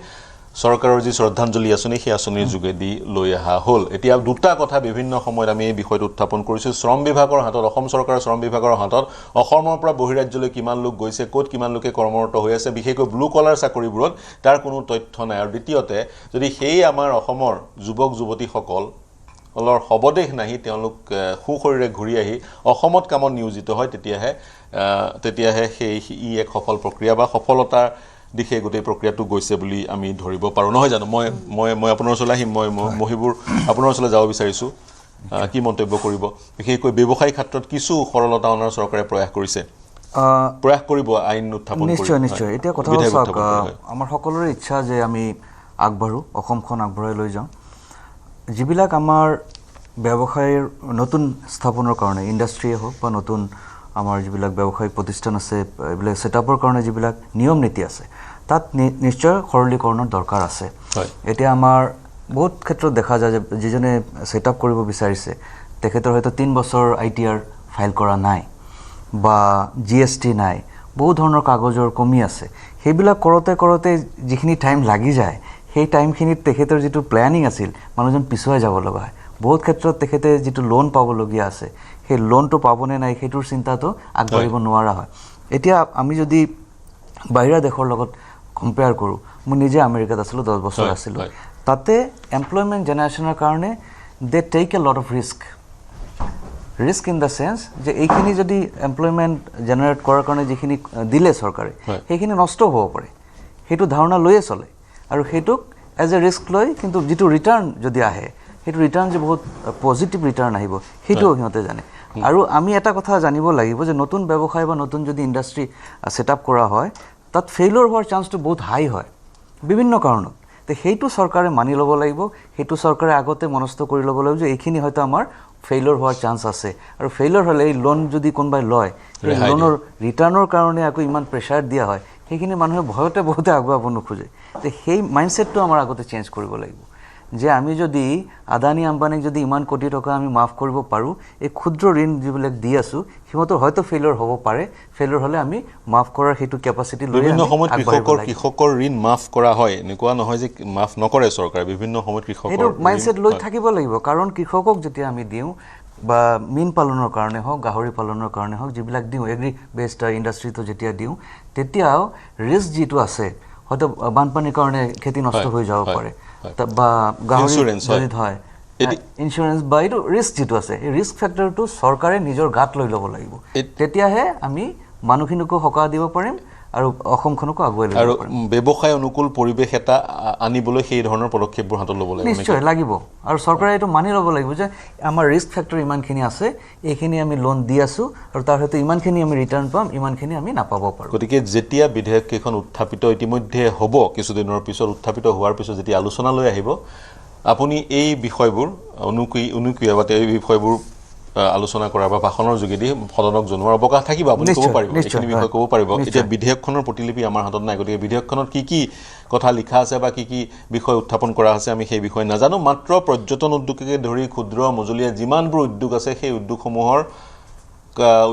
চৰকাৰৰ যি শ্ৰদ্ধাঞ্জলি আঁচনি, সেই আঁচনিৰ যোগেদি লৈ অহা হ'ল। এতিয়া দুটা কথা বিভিন্ন সময়ত আমি এই বিষয়টো উত্থাপন কৰিছোঁ। শ্ৰম বিভাগৰ হাতত, অসম চৰকাৰৰ শ্ৰম বিভাগৰ হাতত অসমৰ পৰা বহিৰাজ্যলৈ কিমান লোক গৈছে, ক'ত কিমান লোকে কৰ্মৰত হৈ আছে, বিশেষকৈ ব্লু কলাৰ চাকৰিবোৰত, তাৰ কোনো তথ্য নাই। আৰু দ্বিতীয়তে, যদি সেই আমাৰ অসমৰ যুৱক যুৱতীসকল অলপ শৱদেহ নাহি তেওঁলোক সুশৰীৰে ঘূৰি আহি অসমত কামত নিয়োজিত হয়, তেতিয়াহে ই এক সফল প্ৰক্ৰিয়া বা সফলতাৰ দিশে গোটেই প্ৰক্ৰিয়াটো গৈছে বুলি আমি ধৰিব পাৰোঁ, নহয় জানো? মই আপোনাৰ ওচৰলৈ আহিম। মই মহিবুৰ আপোনাৰ ওচৰলৈ যাব বিচাৰিছোঁ। কি মন্তব্য কৰিব? বিশেষকৈ ব্যৱসায়িক ক্ষেত্ৰত কিছু সৰলতা অনাৰ চৰকাৰে প্ৰয়াস কৰিছে, প্ৰয়াস কৰিব আইন উত্থাপন। নিশ্চয়। এতিয়া কথা চাওক, আমাৰ সকলোৰে ইচ্ছা যে আমি আগবাঢ়োঁ, অসমখন আগবঢ়াই লৈ যাওঁ। যিবিলাক আমাৰ ব্যৱসায়ৰ নতুন স্থাপনৰ কাৰণে, ইণ্ডাষ্ট্ৰীয়ে হওক বা নতুন আমাৰ যিবিলাক ব্যৱসায়িক প্ৰতিষ্ঠান আছে, এইবিলাক ছেটআপৰ কাৰণে যিবিলাক নিয়ম নীতি আছে, তাত নিশ্চয় সৰলীকৰণৰ দৰকাৰ আছে এতিয়া আমাৰ বহুত ক্ষেত্ৰত দেখা যায় যে যিজনে ছেটআপ কৰিব বিচাৰিছে তেখেতৰ হয়তো 3 বছৰ ITR ফাইল কৰা নাই বা GST নাই বহুত ধৰণৰ কাগজৰ কমি আছে সেইবিলাক কৰোতে যিখিনি টাইম লাগি যায় সেই টাইমখিনিত তেখেতৰ যিটো প্ল্যানিং আছিল মানুহজন পিছুৱাই যাব লগা হয় বহুত ক্ষেত্ৰত তেখেতে যিটো লোন পাবলগীয়া আছে সেই লোনটো পাবনে নাই সেইটোৰ চিন্তাটো আগবাঢ়িব নোৱাৰা হয় এতিয়া আমি যদি বাহিৰা দেশৰ লগত কম্পেয়াৰ কৰোঁ মই নিজে আমেৰিকাত আছিলোঁ 10 বছৰ আছিলোঁ তাতে এমপ্লয়মেণ্ট জেনেৰেশ্যনৰ কাৰণে they take a lot of risk in the chance যে এইখিনি যদি এমপ্লয়মেণ্ট জেনেৰেট কৰাৰ কাৰণে যিখিনি দিলে চৰকাৰে সেইখিনি নষ্ট হ'ব পাৰে সেইটো ধাৰণা লৈয়ে চলে আৰু সেইটোক এজ এ ৰিস্ক লৈ কিন্তু যিটো ৰিটাৰ্ণ যদি আহে সেইটো ৰিটাৰ্ণ যে বহুত পজিটিভ ৰিটাৰ্ণ আহিব সেইটোও সিহঁতে জানে আৰু আমি এটা কথা জানিব লাগিব যে নতুন ব্যৱসায় বা নতুন যদি ইণ্ডাষ্ট্ৰি ছেটআপ কৰা হয় তাত ফেইলিয়ৰ হোৱাৰ চান্সটো বহুত হাই হয় বিভিন্ন কাৰণত তো সেইটো চৰকাৰে মানি ল'ব লাগিব সেইটো চৰকাৰে আগতে মনস্থ কৰি ল'ব লাগিব যে এইখিনি হয়তো আমাৰ ফেইলিয়ৰ হোৱাৰ চান্স আছে আৰু ফেইলিয়ৰ হ'লে এই লোন যদি কোনোবাই লয় এই লোনৰ ৰিটাৰ্ণৰ কাৰণে আকৌ ইমান প্ৰেছাৰ দিয়া হয় সেইখিনি মানুহে বহুতে আগুৱাব নোখোজে তো সেই মাইণ্ডছেটটো আমাৰ আগতে চেঞ্জ কৰিব লাগিব যে আমি যদি আদানী আম্বানীক যদি ইমান কোটি টকা আমি মাফ কৰিব পাৰোঁ এই ক্ষুদ্ৰ ঋণ যিবিলাক দি আছোঁ সিহঁতৰ হয়তো ফেইলিয়ৰ হ'ব পাৰে ফেইলিয়ৰ হ'লে আমি মাফ কৰাৰ সেইটো কেপাচিটি লৈ বিভিন্ন সময়ত কৃষকৰ ঋণ মাফ কৰা হয় এনেকুৱা নহয় যে মাফ নকৰে চৰকাৰে বিভিন্ন সময়ত কৃষকৰ সেইটো মাইণ্ডছেট লৈ থাকিব লাগিব কাৰণ কৃষকক যেতিয়া আমি দিওঁ বা মীন পালনৰ কাৰণে হওক গাহৰি পালনৰ কাৰণে হওক যিবিলাক দিওঁ এগ্ৰি বেছড ইণ্ডাষ্ট্ৰিটো যেতিয়া দিওঁ তেতিয়াও ৰিস্ক যিটো আছে হয়তো বানপানীৰ কাৰণে খেতি নষ্ট হৈ যাব পাৰে বা গাহৰি জড়িত হয় ইঞ্চুৰেঞ্চ বা এইটো ৰিস্ক যিটো আছে এই ৰিস্ক ফেক্টৰটো চৰকাৰে নিজৰ গাত লৈ ল'ব লাগিব তেতিয়াহে আমি মানুহখিনিকো সকাহ দিব পাৰিম আৰু অসমখনকো আগুৱাই লৈ যাব পাৰিম আৰু ব্যৱসায় অনুকূল পৰিৱেশ এটা আনিবলৈ সেই ধৰণৰ পদক্ষেপবোৰ হাতত ল'ব লাগিব নিশ্চয় লাগিব আৰু চৰকাৰে এইটো মানি ল'ব লাগিব যে আমাৰ ৰিস্ক ফেক্টৰ ইমানখিনি আছে এইখিনি আমি লোন দি আছোঁ আৰু তাৰ হয়তো ইমানখিনি আমি ৰিটাৰ্ণ পাম ইমানখিনি আমি নাপাব পাৰোঁ গতিকে যেতিয়া বিধেয়ক কেইখন উত্থাপিত ইতিমধ্যে হ'ব কিছুদিনৰ পিছত উত্থাপিত হোৱাৰ পিছত যেতিয়া আলোচনালৈ আহিব আপুনি এই বিষয়বোৰ অনুকীয়া বা এই বিষয়বোৰ আলোচনা কৰা বা ভাষণৰ যোগেদি সদনক জনোৱাৰ অৱকাশ থাকিব আপুনি ক'ব পাৰিব এইখিনি বিষয় ক'ব পাৰিব এতিয়া বিধেয়কখনৰ প্ৰতিলিপি আমাৰ হাতত নাই গতিকে বিধেয়কখনত কি কথা লিখা আছে বা কি বিষয় উত্থাপন কৰা আছে আমি সেই বিষয়ে নাজানো মাত্ৰ পৰ্যটন উদ্যোগকে ধৰি ক্ষুদ্ৰ মজলীয়া যিমানবোৰ উদ্যোগ আছে সেই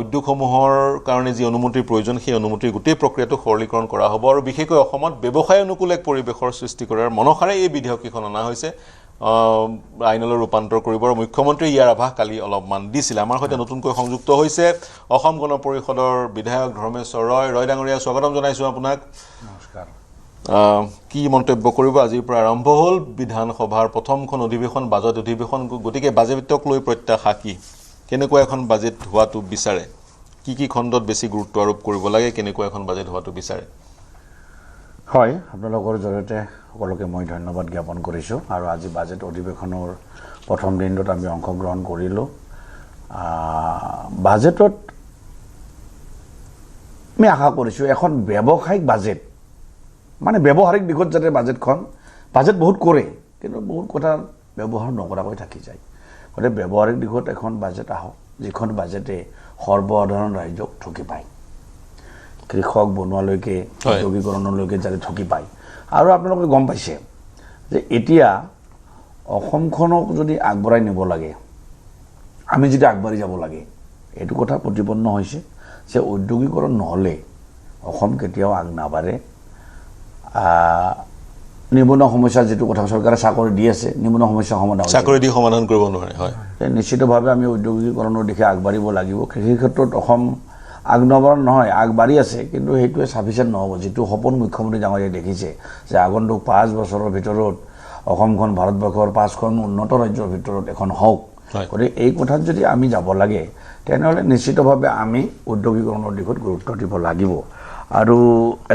উদ্যোগসমূহৰ কাৰণে যি অনুমতিৰ প্ৰয়োজন সেই অনুমতিৰ গোটেই প্ৰক্ৰিয়াটো সৰলীকৰণ কৰা হ'ব আৰু বিশেষকৈ অসমত ব্যৱসায় অনুকূল এক পৰিৱেশৰ সৃষ্টি কৰাৰ মনসাৰে এই বিধেয়ককেইখন অনা হৈছে আইনলৈ ৰূপান্তৰ কৰিব আৰু মুখ্যমন্ত্ৰী ইয়াৰ আভাস কালি অলপমান দিছিল আমাৰ সৈতে নতুনকৈ সংযুক্ত হৈছে অসম গণ পৰিষদৰ বিধায়ক ধৰ্মেশ্বৰ ৰয় ডাঙৰীয়া স্বাগতম জনাইছোঁ আপোনাক নমস্কাৰ কি মন্তব্য কৰিব আজিৰ পৰা আৰম্ভ হ'ল বিধানসভাৰ প্ৰথমখন অধিৱেশন বাজেট অধিৱেশন গতিকে বাজেটক লৈ প্ৰত্যাশা কি কেনেকুৱা এখন বাজেট হোৱাটো বিচাৰে কি খণ্ডত বেছি গুৰুত্ব আৰোপ কৰিব লাগে কেনেকুৱা এখন বাজেট হোৱাটো বিচাৰে হয় আপোনালোকৰ জৰিয়তে সকলোকে মই ধন্যবাদ জ্ঞাপন কৰিছোঁ আৰু আজি বাজেট অধিৱেশনৰ প্ৰথম দিনটোত আমি অংশগ্ৰহণ কৰিলোঁ বাজেটত আমি আশা কৰিছোঁ এখন ব্যৱসায়িক বাজেট মানে ব্যৱহাৰিক দিশত যাতে বাজেট বহুত কৰে কিন্তু বহুত কথা ব্যৱহাৰ নকৰাকৈ থাকি যায় গতিকে ব্যৱহাৰিক দিশত এখন বাজেট আহক যিখন বাজেটে সৰ্বসাধাৰণ ৰাইজক ঠগি পায় কৃষক বনোৱালৈকে উদ্যোগীকৰণলৈকে যাতে ঠগি পায় আৰু আপোনালোকে গম পাইছে যে এতিয়া অসমখনক যদি আগবঢ়াই নিব লাগে আমি যদি আগবাঢ়ি যাব লাগে এইটো কথা প্ৰতিপন্ন হৈছে যে উদ্যোগীকৰণ নহ'লে অসম কেতিয়াও আগ নাবাঢ়ে নিবনুৱা সমস্যা যিটো কথা চৰকাৰে চাকৰি দি আছে নিবনুৱা সমস্যা সমাধান কৰিব নোৱাৰে হয় নিশ্চিতভাৱে আমি উদ্যোগীকৰণৰ দিশে আগবাঢ়িব লাগিব কৃষি ক্ষেত্ৰত অসম আগনবৰণ নহয় আগবাঢ়ি আছে কিন্তু সেইটোৱে চাফিচিয়েণ্ট নহ'ব যিটো সপোন মুখ্যমন্ত্ৰী ডাঙৰীয়াই দেখিছে যে আগন্তুক 5 বছৰৰ ভিতৰত অসমখন ভাৰতবৰ্ষৰ 5খন উন্নত ৰাজ্যৰ ভিতৰত এখন হওক গতিকে এই কথাত যদি আমি যাব লাগে তেনেহ'লে নিশ্চিতভাৱে আমি উদ্যোগীকৰণৰ দিশত গুৰুত্ব দিব লাগিব আৰু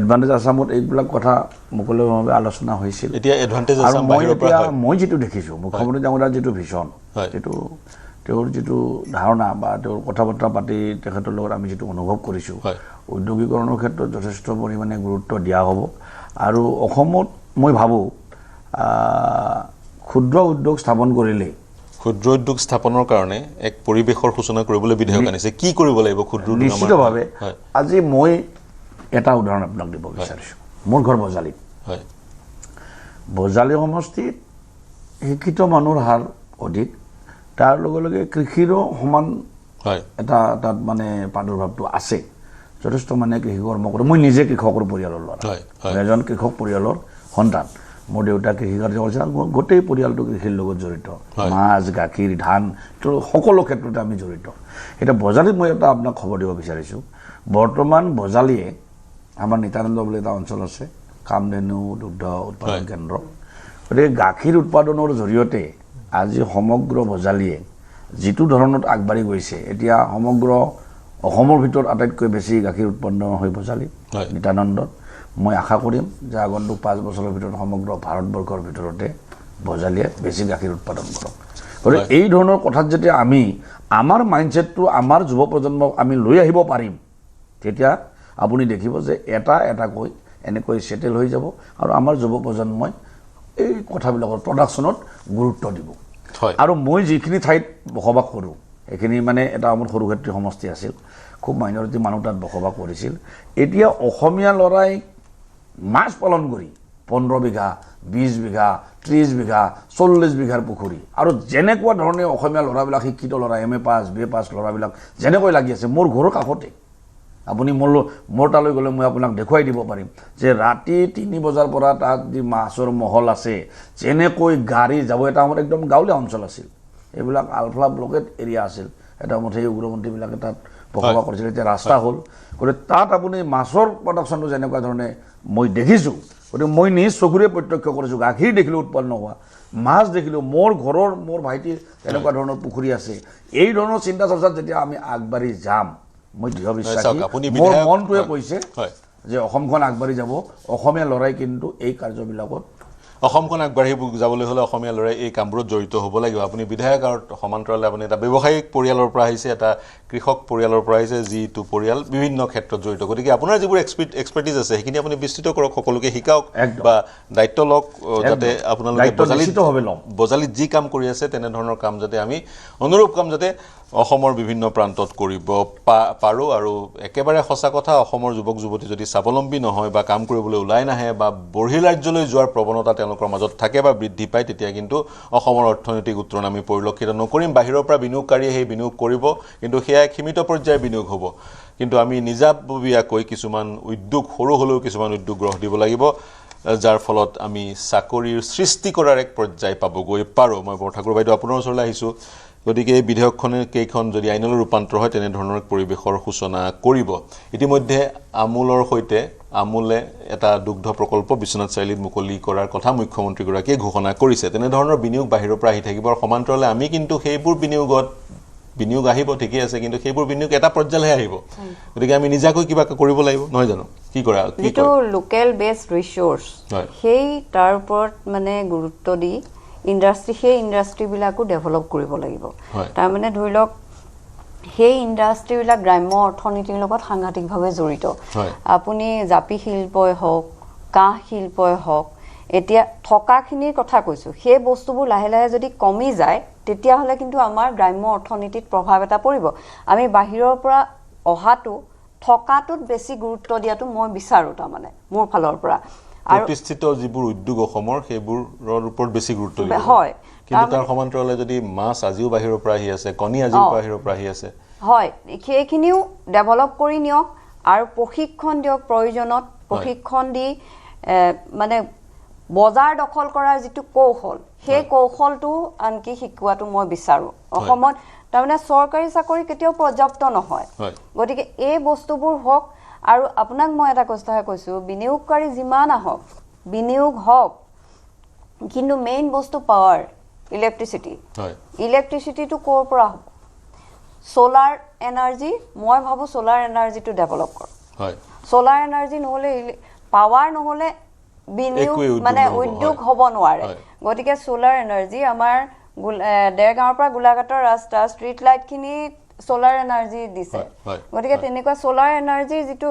এডভান্টেজ আছামত এইবিলাক কথা মুকলিভাৱে আলোচনা হৈছিল আৰু মই যিটো দেখিছোঁ মুখ্যমন্ত্ৰী ডাঙৰীয়াৰ যিটো ভিছন তেওঁৰ যিটো ধাৰণা বা তেওঁৰ কথা বতৰা পাতি তেখেতৰ লগত আমি যিটো অনুভৱ কৰিছোঁ উদ্যোগীকৰণৰ ক্ষেত্ৰত যথেষ্ট পৰিমাণে গুৰুত্ব দিয়া হ'ব আৰু অসমত মই ভাবোঁ ক্ষুদ্ৰ উদ্যোগ স্থাপন কৰিলে ক্ষুদ্ৰ উদ্যোগ স্থাপনৰ কাৰণে এক পৰিৱেশৰ সূচনা কৰিবলৈ বিধেয়ক আনিছে কি কৰিব লাগিব ক্ষুদ্ৰ নিশ্চিতভাৱে আজি মই এটা উদাহৰণ আপোনাক দিব বিচাৰিছোঁ মোৰ ঘৰ বজালীত হয় বজালী সমষ্টিত শিক্ষিত মানুহৰ হাৰ অধিক তাৰ লগে লগে কৃষিৰো সমান হয় এটা তাত মানে প্ৰাদুৰ্ভাৱটো আছে যথেষ্ট মানে কৃষি কৰ্ম কৰে মই নিজে কৃষকৰ পৰিয়ালৰ ল'ৰা হয়, হয়। মই এজন কৃষক পৰিয়ালৰ সন্তান মোৰ দেউতা কৃষি কাৰ্য কৰিছিল মোৰ গোটেই পৰিয়ালটো কৃষিৰ লগত জড়িত হয়। মাছ গাখীৰ ধান সকলো ক্ষেত্ৰতে আমি জড়িত এতিয়া বজালীত মই এটা আপোনাক খবৰ দিব বিচাৰিছোঁ বৰ্তমান বজালীয়ে আমাৰ নিতানন্দ বুলি এটা অঞ্চল আছে কামধেনু দুগ্ধ উৎপাদন হয়। কেন্দ্ৰ গতিকে গাখীৰ উৎপাদনৰ জৰিয়তে আজি সমগ্ৰ বজালীয়ে যিটো ধৰণত আগবাঢ়ি গৈছে এতিয়া সমগ্ৰ অসমৰ ভিতৰত আটাইতকৈ বেছি গাখীৰ উৎপন্ন হৈ বজালী হয়। নিতানন্দত মই আশা কৰিম যে আগন্তুক 5 বছৰৰ ভিতৰত সমগ্ৰ ভাৰতবৰ্ষৰ ভিতৰতে বজালীয়ে বেছি গাখীৰ উৎপাদন কৰক গতিকে এই ধৰণৰ কথাত যেতিয়া আমি আমাৰ মাইণ্ডছেটটো আমাৰ যুৱ প্ৰজন্মক আমি লৈ আহিব পাৰিম তেতিয়া আপুনি দেখিব যে এটা এটাকৈ এনেকৈ সেটেল হৈ যাব আৰু আমাৰ যুৱ প্ৰজন্মই এই কথাবিলাকৰ প্ৰডাকশ্যনত গুৰুত্ব দিব হয় আৰু মই যিখিনি ঠাইত বসবাস কৰোঁ এইখিনি মানে এটা আমাৰ সৰুক্ষেত্ৰী সমষ্টি আছিল খুব মাইনৰিটি মানুহ তাত বসবাস কৰিছিল এতিয়া অসমীয়া ল'ৰাই মাছ পালন কৰি 15 বিঘা 20 বিঘা 30 বিঘা 40 বিঘাৰ পুখুৰী আৰু যেনেকুৱা ধৰণে অসমীয়া ল'ৰাবিলাক শিক্ষিত ল'ৰা MA পাছ BA পাছ ল'ৰাবিলাক যেনেকৈ লাগি আছে মোৰ ঘৰৰ কাষতে আপুনি মোৰ তালৈ গ'লে মই আপোনাক দেখুৱাই দিব পাৰিম যে ৰাতি 3 বজাৰ পৰা তাত যি মাছৰ মহল আছে যেনেকৈ গাড়ী যাব এটা আমাৰ একদম গাঁৱলীয়া অঞ্চল আছিল এইবিলাক আলফা ব্লকেট এৰিয়া আছিল এটা মতে সেই উগ্ৰপন্থীবিলাকে তাত বসবাস কৰিছিল এতিয়া ৰাস্তা হ'ল গতিকে তাত আপুনি মাছৰ প্ৰডাকশ্যনটো যেনেকুৱা ধৰণে মই দেখিছোঁ গতিকে মই নিজ চকুৰে প্ৰত্যক্ষ কৰিছোঁ গাখীৰ দেখিলোঁ উৎপন্ন হোৱা মাছ দেখিলোঁ মোৰ ঘৰৰ মোৰ ভাইটিৰ তেনেকুৱা ধৰণৰ পুখুৰী আছে এই ধৰণৰ চিন্তা চৰ্চাত যেতিয়া আমি আগবাঢ়ি যাম মই দৃঢ় বিশ্বাসী চাওক, আপুনি মোৰ বিধায়ক- মনটোৱে হয়, কৈছে হয়। যে অসমখন আগবাঢ়ি যাব অসমীয়া ল'ৰাই কিন্তু এই কাৰ্যবিলাকত অসমখন আগবাঢ়ি যাবলৈ হ'লে অসমীয়া ল'ৰাই এই কামবোৰত জড়িত হ'ব লাগিব আপুনি বিধায়ক আৰু সমান্তৰালে আপুনি এটা ব্যৱসায়িক পৰিয়ালৰ পৰা আহিছে এটা কৃষক পৰিয়ালৰ পৰা আহিছে যিটো পৰিয়াল বিভিন্ন ক্ষেত্ৰত জড়িত গতিকে আপোনাৰ যিবোৰ এক্সপাৰ্টিজ আছে সেইখিনি আপুনি বিস্তৃত কৰক সকলোকে শিকাওক একদম। বা দায়িত্ব লওক যাতে আপোনালোকে দায়িত্ব নিশ্চিতভাৱে ল'ম। বজালীত যি কাম কৰি আছে তেনেধৰণৰ কাম যাতে আমি অনুৰূপ কাম যাতে অসমৰ বিভিন্ন প্ৰান্তত কৰিব পাৰোঁ আৰু একেবাৰে সঁচা কথা অসমৰ যুৱক যুৱতী যদি স্বাৱলম্বী নহয় বা কাম কৰিবলৈ ওলাই নাহে বা বহিৰ্ৰাজ্যলৈ যোৱাৰ প্ৰৱণতা তেওঁলোকৰ মাজত থাকে বা বৃদ্ধি পায় তেতিয়া কিন্তু অসমৰ অৰ্থনৈতিক উত্তৰণ আমি পৰিলক্ষিত নকৰিম বাহিৰৰ পৰা বিনিয়োগকাৰীয়ে সেই বিনিয়োগ কৰিব কিন্তু সেয়া এক সীমিত পৰ্যায়ৰ বিনিয়োগ হ'ব কিন্তু আমি নিজাববীয়াকৈ কিছুমান উদ্যোগ সৰু হ'লেও কিছুমান উদ্যোগ গঢ় দিব লাগিব যাৰ ফলত আমি চাকৰিৰ সৃষ্টি কৰাৰ এক পৰ্যায় পাবগৈ পাৰোঁ মই বৰঠাকুৰ বাইদেউ আপোনাৰ ওচৰলৈ আহিছোঁ গতিকে এই বিধেয়কখনে কেইখন যদি আইনলৈ ৰূপান্তৰ হয় তেনেধৰণৰ পৰিৱেশৰ সূচনা কৰিব ইতিমধ্যে আমুলৰ সৈতে আমুলে এটা দুগ্ধ প্ৰকল্প বিশ্বনাথ চাৰিআলিত মুকলি কৰাৰ কথা মুখ্যমন্ত্ৰীগৰাকীয়ে ঘোষণা কৰিছে তেনেধৰণৰ বিনিয়োগ বাহিৰৰ পৰা আহি থাকিব আৰু সমান্তৰালে আমি কিন্তু সেইবোৰ বিনিয়োগ আহিব ঠিকই আছে কিন্তু সেইবোৰ বিনিয়োগ এটা পৰ্যায়লৈহে আহিব গতিকে আমি নিজাকৈ কিবা কৰিব লাগিব নহয় জানো কি কৰা যিটো লোকেল বেছড ৰিচোৰ্চ হয়। সেই তাৰ ওপৰত মানে গুৰুত্ব দি সেই ইণ্ডাষ্ট্ৰীবিলাকো ডেভেলপ কৰিব লাগিব হয়। তাৰমানে ধৰি লওক সেই ইণ্ডাষ্ট্ৰীবিলাক গ্ৰাম্য অৰ্থনীতিৰ লগত সাংঘাতিকভাৱে জড়িত হয়। আপুনি জাপি শিল্পই হওক কাঁহ শিল্পই হওক এতিয়া থকাখিনিৰ কথা কৈছোঁ সেই বস্তুবোৰ লাহে লাহে যদি কমি যায় তেতিয়াহ'লে কিন্তু আমাৰ গ্ৰাম্য অৰ্থনীতিত প্ৰভাৱ এটা পৰিব আমি বাহিৰৰ পৰা অহাটো থকাটোত বেছি গুৰুত্ব দিয়াটো মই বিচাৰোঁ তাৰমানে মোৰ ফালৰ পৰা আৰু প্ৰতিষ্ঠিত যিবোৰ উদ্যোগ অসমৰ সেইবোৰৰ ওপৰত বেছি গুৰুত্ব দিব হয়। কিন্তু তাৰ সমান্তৰালে যদি মাছ আজিও বাহিৰৰ পৰা আহি আছে কণী আজিও বাহিৰৰ পৰা আহি আছে হয় সেইখিনিও ডেভেলপ কৰি নিয়ক আৰু প্ৰশিক্ষণ দিয়ক প্ৰয়োজনত প্ৰশিক্ষণ দি মানে বজাৰ দখল কৰাৰ যিটো কৌশল সেই কৌশলটো আনকি শিকোৱাটো মই বিচাৰোঁ অসমত তাৰমানে চৰকাৰী চাকৰি কেতিয়াও পৰ্যাপ্ত নহয় গতিকে এই বস্তুবোৰ হওক আৰু আপোনাক মই এটা কথাহে কৈছোঁ বিনিয়োগকাৰী যিমান আহক বিনিয়োগ হওক কিন্তু মেইন বস্তু পাৱাৰ ইলেক্ট্ৰিচিটিটো ক'ৰ পৰা হ'ব সোলাৰ এনাৰ্জি মই ভাবোঁ সোলাৰ এনাৰ্জিটো ডেভেলপ কৰক সোলাৰ এনাৰ্জি নহ'লে পাৱাৰ নহ'লে বিনিয়োগ মানে উদ্যোগ হ'ব নোৱাৰে গতিকে সোলাৰ এনাৰ্জি আমাৰ দেৰগাঁৱৰ পৰা গোলাঘাটৰ ৰাস্তা ষ্ট্ৰীট লাইটখিনি সোলাৰ এনাৰ্জি দিছে গতিকে তেনেকুৱা সোলাৰ এনাৰ্জিৰ যিটো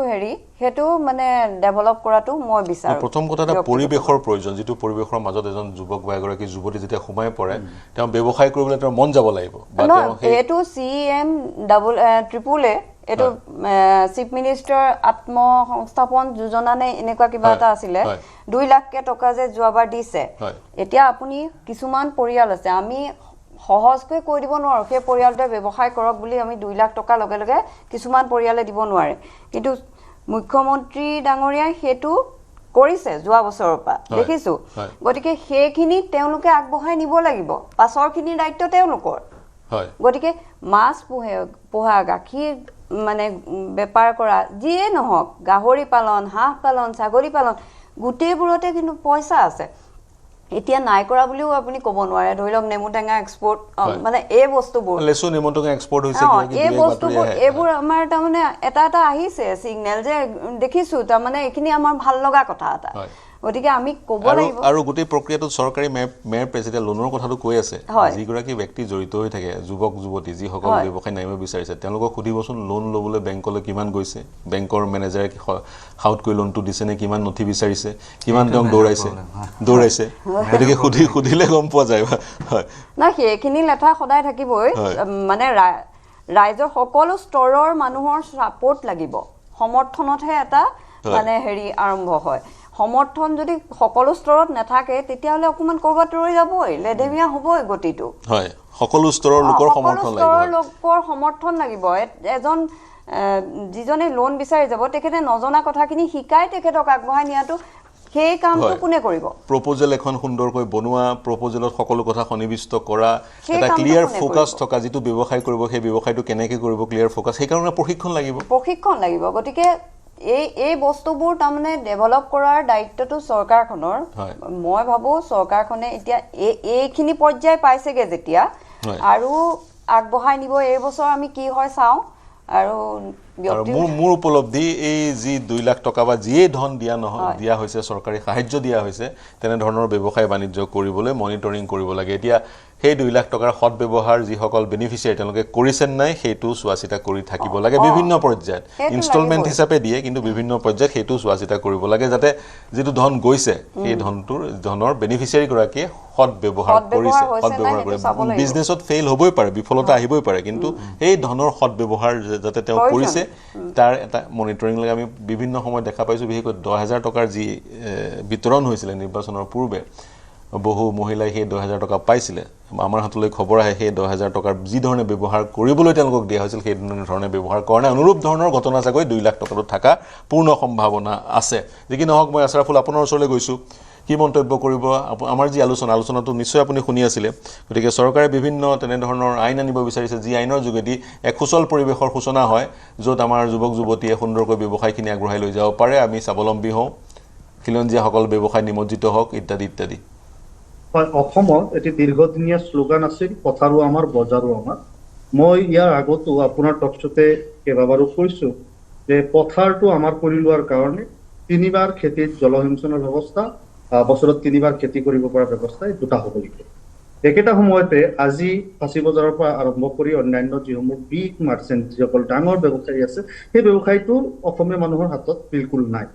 সেইটো মানে ডেভেলপ কৰাটো মই বিচাৰোঁ প্ৰথম কথা এটা পৰিৱেশৰ প্ৰয়োজন যিটো পৰিৱেশৰ মাজত এজন যুৱক বা এগৰাকী যুৱতী যেতিয়া সোমাই পৰে তেওঁ ব্যৱসায় কৰিবলৈ তেওঁৰ মন যাব লাগিব এইটো CEM এইটো চিফ মিনিষ্টাৰ আত্মসংস্থাপন যোজনা নে এনেকুৱা কিবা এটা আছিলে 2 লাখ টকা যে যোৱাবাৰ দিছে এতিয়া আপুনি কিছুমান পৰিয়াল আছে আমি সহজকৈ কৈ দিব নোৱাৰো সেই পৰিয়ালটোৱে ব্যৱসায় কৰক বুলি আমি 2 লাখ টকা লগে লগে কিছুমান পৰিয়ালে দিব নোৱাৰে কিন্তু মুখ্যমন্ত্ৰী ডাঙৰীয়াই হেতু কৰিছে যোৱা বছৰৰ পৰা দেখিছো গতিকে সেইখিনি তেওঁলোকে আগবঢ়াই নিব লাগিব পাছৰখিনি দায়িত্ব তেওঁলোকৰ গতিকে মাছ পোহা গাখীৰ মানে বেপাৰ কৰা যিয়ে নহওক গাহৰি পালন হাঁহ পালন ছাগলী পালন গোটেইবোৰতে কিন্তু পইচা আছে এতিয়া নাই কৰা বুলিও আপুনি ক'ব নোৱাৰে ধৰি লওক নেমু টেঙা এক্সপোৰ্ট মানে এই বস্তুবোৰ লেচু নেমু টেঙা এক্সপোৰ্ট হৈছে এই বস্তুবোৰ এইবোৰ আমাৰ তাৰমানে এটা আহিছে সিগনেল যে দেখিছো তাৰমানে এইখিনি আমাৰ ভাল লগা কথা এটা গতিকে আমি ক'ব লাগিব আৰু গোটেই প্ৰক্ৰিয়াটো চৰকাৰী মেয়ৰ প্ৰেচিডেণ্ট লোনৰ কথাটো কৈ আছে যিগৰাকী ব্যক্তি জড়িত হৈ থাকে যুৱক যুৱতী যিসকল ব্যৱসায় নামিব বিচাৰিছে তেওঁলোকক সুধিবচোন লোন ল'বলৈ বেংকলৈ কিমান গৈছে বেংকৰ মেনেজাৰে হাউট কৰি লোনটো দিছে নে কিমান নথি বিচাৰিছে কিমান তেওঁক দৌৰাইছে গতিকে সুধিলে গম পোৱা যায় না সেইখিনি লেঠা সদায় থাকিবই মানে ৰাইজৰ সকলো স্তৰৰ মানুহৰ ছাপোৰ্ট লাগিব সমৰ্থনতহে এটা মানে হেৰি আৰম্ভ হয় সমৰ্থন যদি সকলো স্তৰত নাথাকে তেতিয়াহ'লে অকমান কৰবাত ৰৈ যাবই লেধেমীয়া হ'বই গতিটো হয় সকলো স্তৰৰ লোকৰ সমৰ্থন লাগিব এজন যিজনে লোন বিচাৰি যাব তেখেতে নজনা কথাখিনি শিকাই তেখেতক আগবঢ়াই নিয়াটো সেই কামটো কোনে কৰিব প্ৰপ'জেল এখন সুন্দৰকৈ বনোৱা প্ৰপ'জেলত সকলো কথা সন্নিবিষ্ট কৰা এটা ক্লিয়াৰ ফোকাছ থকা যিটো ব্যৱসায় কৰিব সেই ব্যৱসায়টো কেনেকৈ কৰিব ক্লিয়াৰ ফোকাছ সেইকাৰণে প্ৰশিক্ষণ লাগিব গতিকে এই বস্তুবোৰ তাৰমানে ডেভেলপ কৰাৰ দায়িত্বটো চৰকাৰখনৰ মই ভাবো চৰকাৰখনে এতিয়া এইখিনি পৰ্যায় পাইছেগে যেতিয়া আৰু আগবঢ়াই নিব এই বছৰ আমি কি হয় চাওঁ আৰু মোৰ উপলব্ধি এই যি 2 লাখ টকা বা যিয়ে ধন দিয়া হৈছে চৰকাৰী সাহায্য দিয়া হৈছে তেনেধৰণৰ ব্যৱসায় বাণিজ্য কৰিবলৈ মনিটৰিং কৰিব লাগে এতিয়া সেই 2 লাখ টকাৰ সৎ ব্যৱহাৰ যিসকল বেনিফিচিয়াৰী তেওঁলোকে কৰিছে নাই সেইটো চোৱাচিতা কৰি থাকিব লাগে বিভিন্ন পৰ্যায়ত ইনষ্টলমেণ্ট হিচাপে দিয়ে কিন্তু বিভিন্ন পৰ্যায়ত সেইটো চোৱাচিতা কৰিব লাগে যাতে যিটো ধন গৈছে সেই ধনৰ বেনিফিচিয়াৰী গৰাকীয়ে সৎ ব্যৱহাৰ কৰিছে বিজনেছত ফেইল হ'বই পাৰে বিফলতা আহিবই পাৰে কিন্তু এই ধনৰ সৎ ব্যৱহাৰ যাতে তেওঁ কৰিছে তাৰ এটা মনিটৰিং লাগে আমি বিভিন্ন সময়ত দেখা পাইছো বিশেষকৈ 10,000 টকাৰ যি বিতৰণ হৈছিলে নিৰ্বাচনৰ পূৰ্বে বহু মহিলাই সেই 10,000 টকা পাইছিলে আমাৰ হাতলৈ খবৰ আহে সেই 10,000 টকাৰ যি ধৰণে ব্যৱহাৰ কৰিবলৈ তেওঁলোকক দিয়া হৈছিল সেই ধৰণে ব্যৱহাৰ কৰা নাই অনুৰূপ ধৰণৰ ঘটনা চাগৈ 2 লাখ টকাটো থকা পূৰ্ণ সম্ভাৱনা আছে যি কি নহওক মই আছৰাফুল আপোনাৰ ওচৰলৈ গৈছোঁ কি মন্তব্য কৰিব আমাৰ যি আলোচনাটো নিশ্চয় আপুনি শুনি আছিলে গতিকে চৰকাৰে বিভিন্ন তেনেধৰণৰ আইন আনিব বিচাৰিছে যি আইনৰ যোগেদি এক সুচল পৰিৱেশৰ সূচনা হয় য'ত আমাৰ যুৱক যুৱতীয়ে সুন্দৰকৈ ব্যৱসায়খিনি আগবঢ়াই লৈ যাব পাৰে আমি স্বাৱলম্বী হওঁ খিলঞ্জীয়াসকল ব্যৱসায় নিমজ্জিত হওক ইত্যাদি ইত্যাদি হয় অসমত এটি দীৰ্ঘদিনীয়া শ্লোগান আছিল পথাৰো আমাৰ বজাৰো আমাৰ মই ইয়াৰ আগতো আপোনাৰ টকশ্ব'তে কেইবাবাৰো কৈছো যে পথাৰটো আমাৰ কৰি লোৱাৰ কাৰণে 3বাৰ খেতিত জলসিঞ্চনৰ ব্যৱস্থা বছৰত 3বাৰ খেতি কৰিব পৰা ব্যৱস্থা এই দুটা হ'ব লাগিব একেটা সময়তে আজি ফাঁচী বজাৰৰ পৰা আৰম্ভ কৰি অন্যান্য যিসমূহ বিগ মাৰ্চেণ্ট যিসকল ডাঙৰ ব্যৱসায়ী আছে সেই ব্যৱসায়টো অসমীয়া মানুহৰ হাতত বিলকুল নাই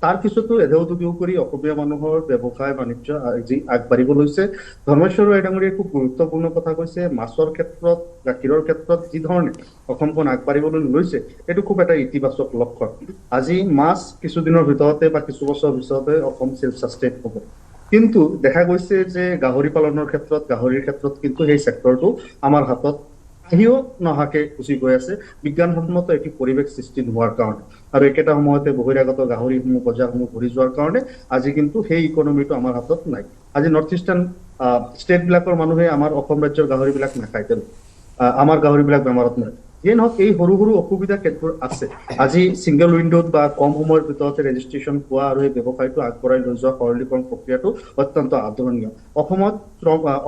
তাৰ পিছতো এধেউধুবিও কৰি অসমীয়া মানুহৰ ব্যৱসায় বাণিজ্য আজি আগবাঢ়িব লৈছে ধৰ্মেশ্বৰ ৰায়ডাঙৰীয়ে খুব গুৰুত্বপূৰ্ণ কথা কৈছে মাছৰ ক্ষেত্ৰত গাখীৰৰ ক্ষেত্ৰত যি ধৰণে অসমখন আগবাঢ়িবলৈ লৈছে এইটো খুব এটা ইতিবাচক লক্ষণ আজি মাছ কিছুদিনৰ ভিতৰতে বা কিছু বছৰৰ ভিতৰতে অসম সেল্ফ সাষ্টেইন হ'ব কিন্তু দেখা গৈছে যে গাহৰি পালনৰ গাহৰিৰ ক্ষেত্ৰত কিন্তু সেই ছেক্টৰটো আমাৰ হাতত আহিও নহাকে গুচি গৈ আছে বিজ্ঞানসন্মত এটি পৰিৱেশ সৃষ্টি নোহোৱাৰ কাৰণে আৰু একেটা সময়তে বহিৰাগত গাহৰিসমূহ বজাৰসমূহ ভৰি যোৱাৰ কাৰণে আজি কিন্তু সেই ইকনমিটো আমাৰ হাতত নাই আজি নৰ্থ ইষ্টাৰ্ণ ষ্টেটবিলাকৰ মানুহে আমাৰ অসম ৰাজ্যৰ গাহৰিবিলাক নাখায় আমাৰ গাহৰিবিলাক বেমাৰত নাই যিয়ে নহওক এই সৰু সৰু অসুবিধা ক্ষেত্ৰত আছে আজি ছিংগল উইণ্ডোত বা কম সময়ৰ ভিতৰতে ৰেজিষ্ট্ৰেশ্যন পোৱা আৰু এই ব্যৱসায়টো আগবঢ়াই লৈ যোৱা সৰলীকৰণ প্ৰক্ৰিয়াটো অত্যন্ত আদৰণীয়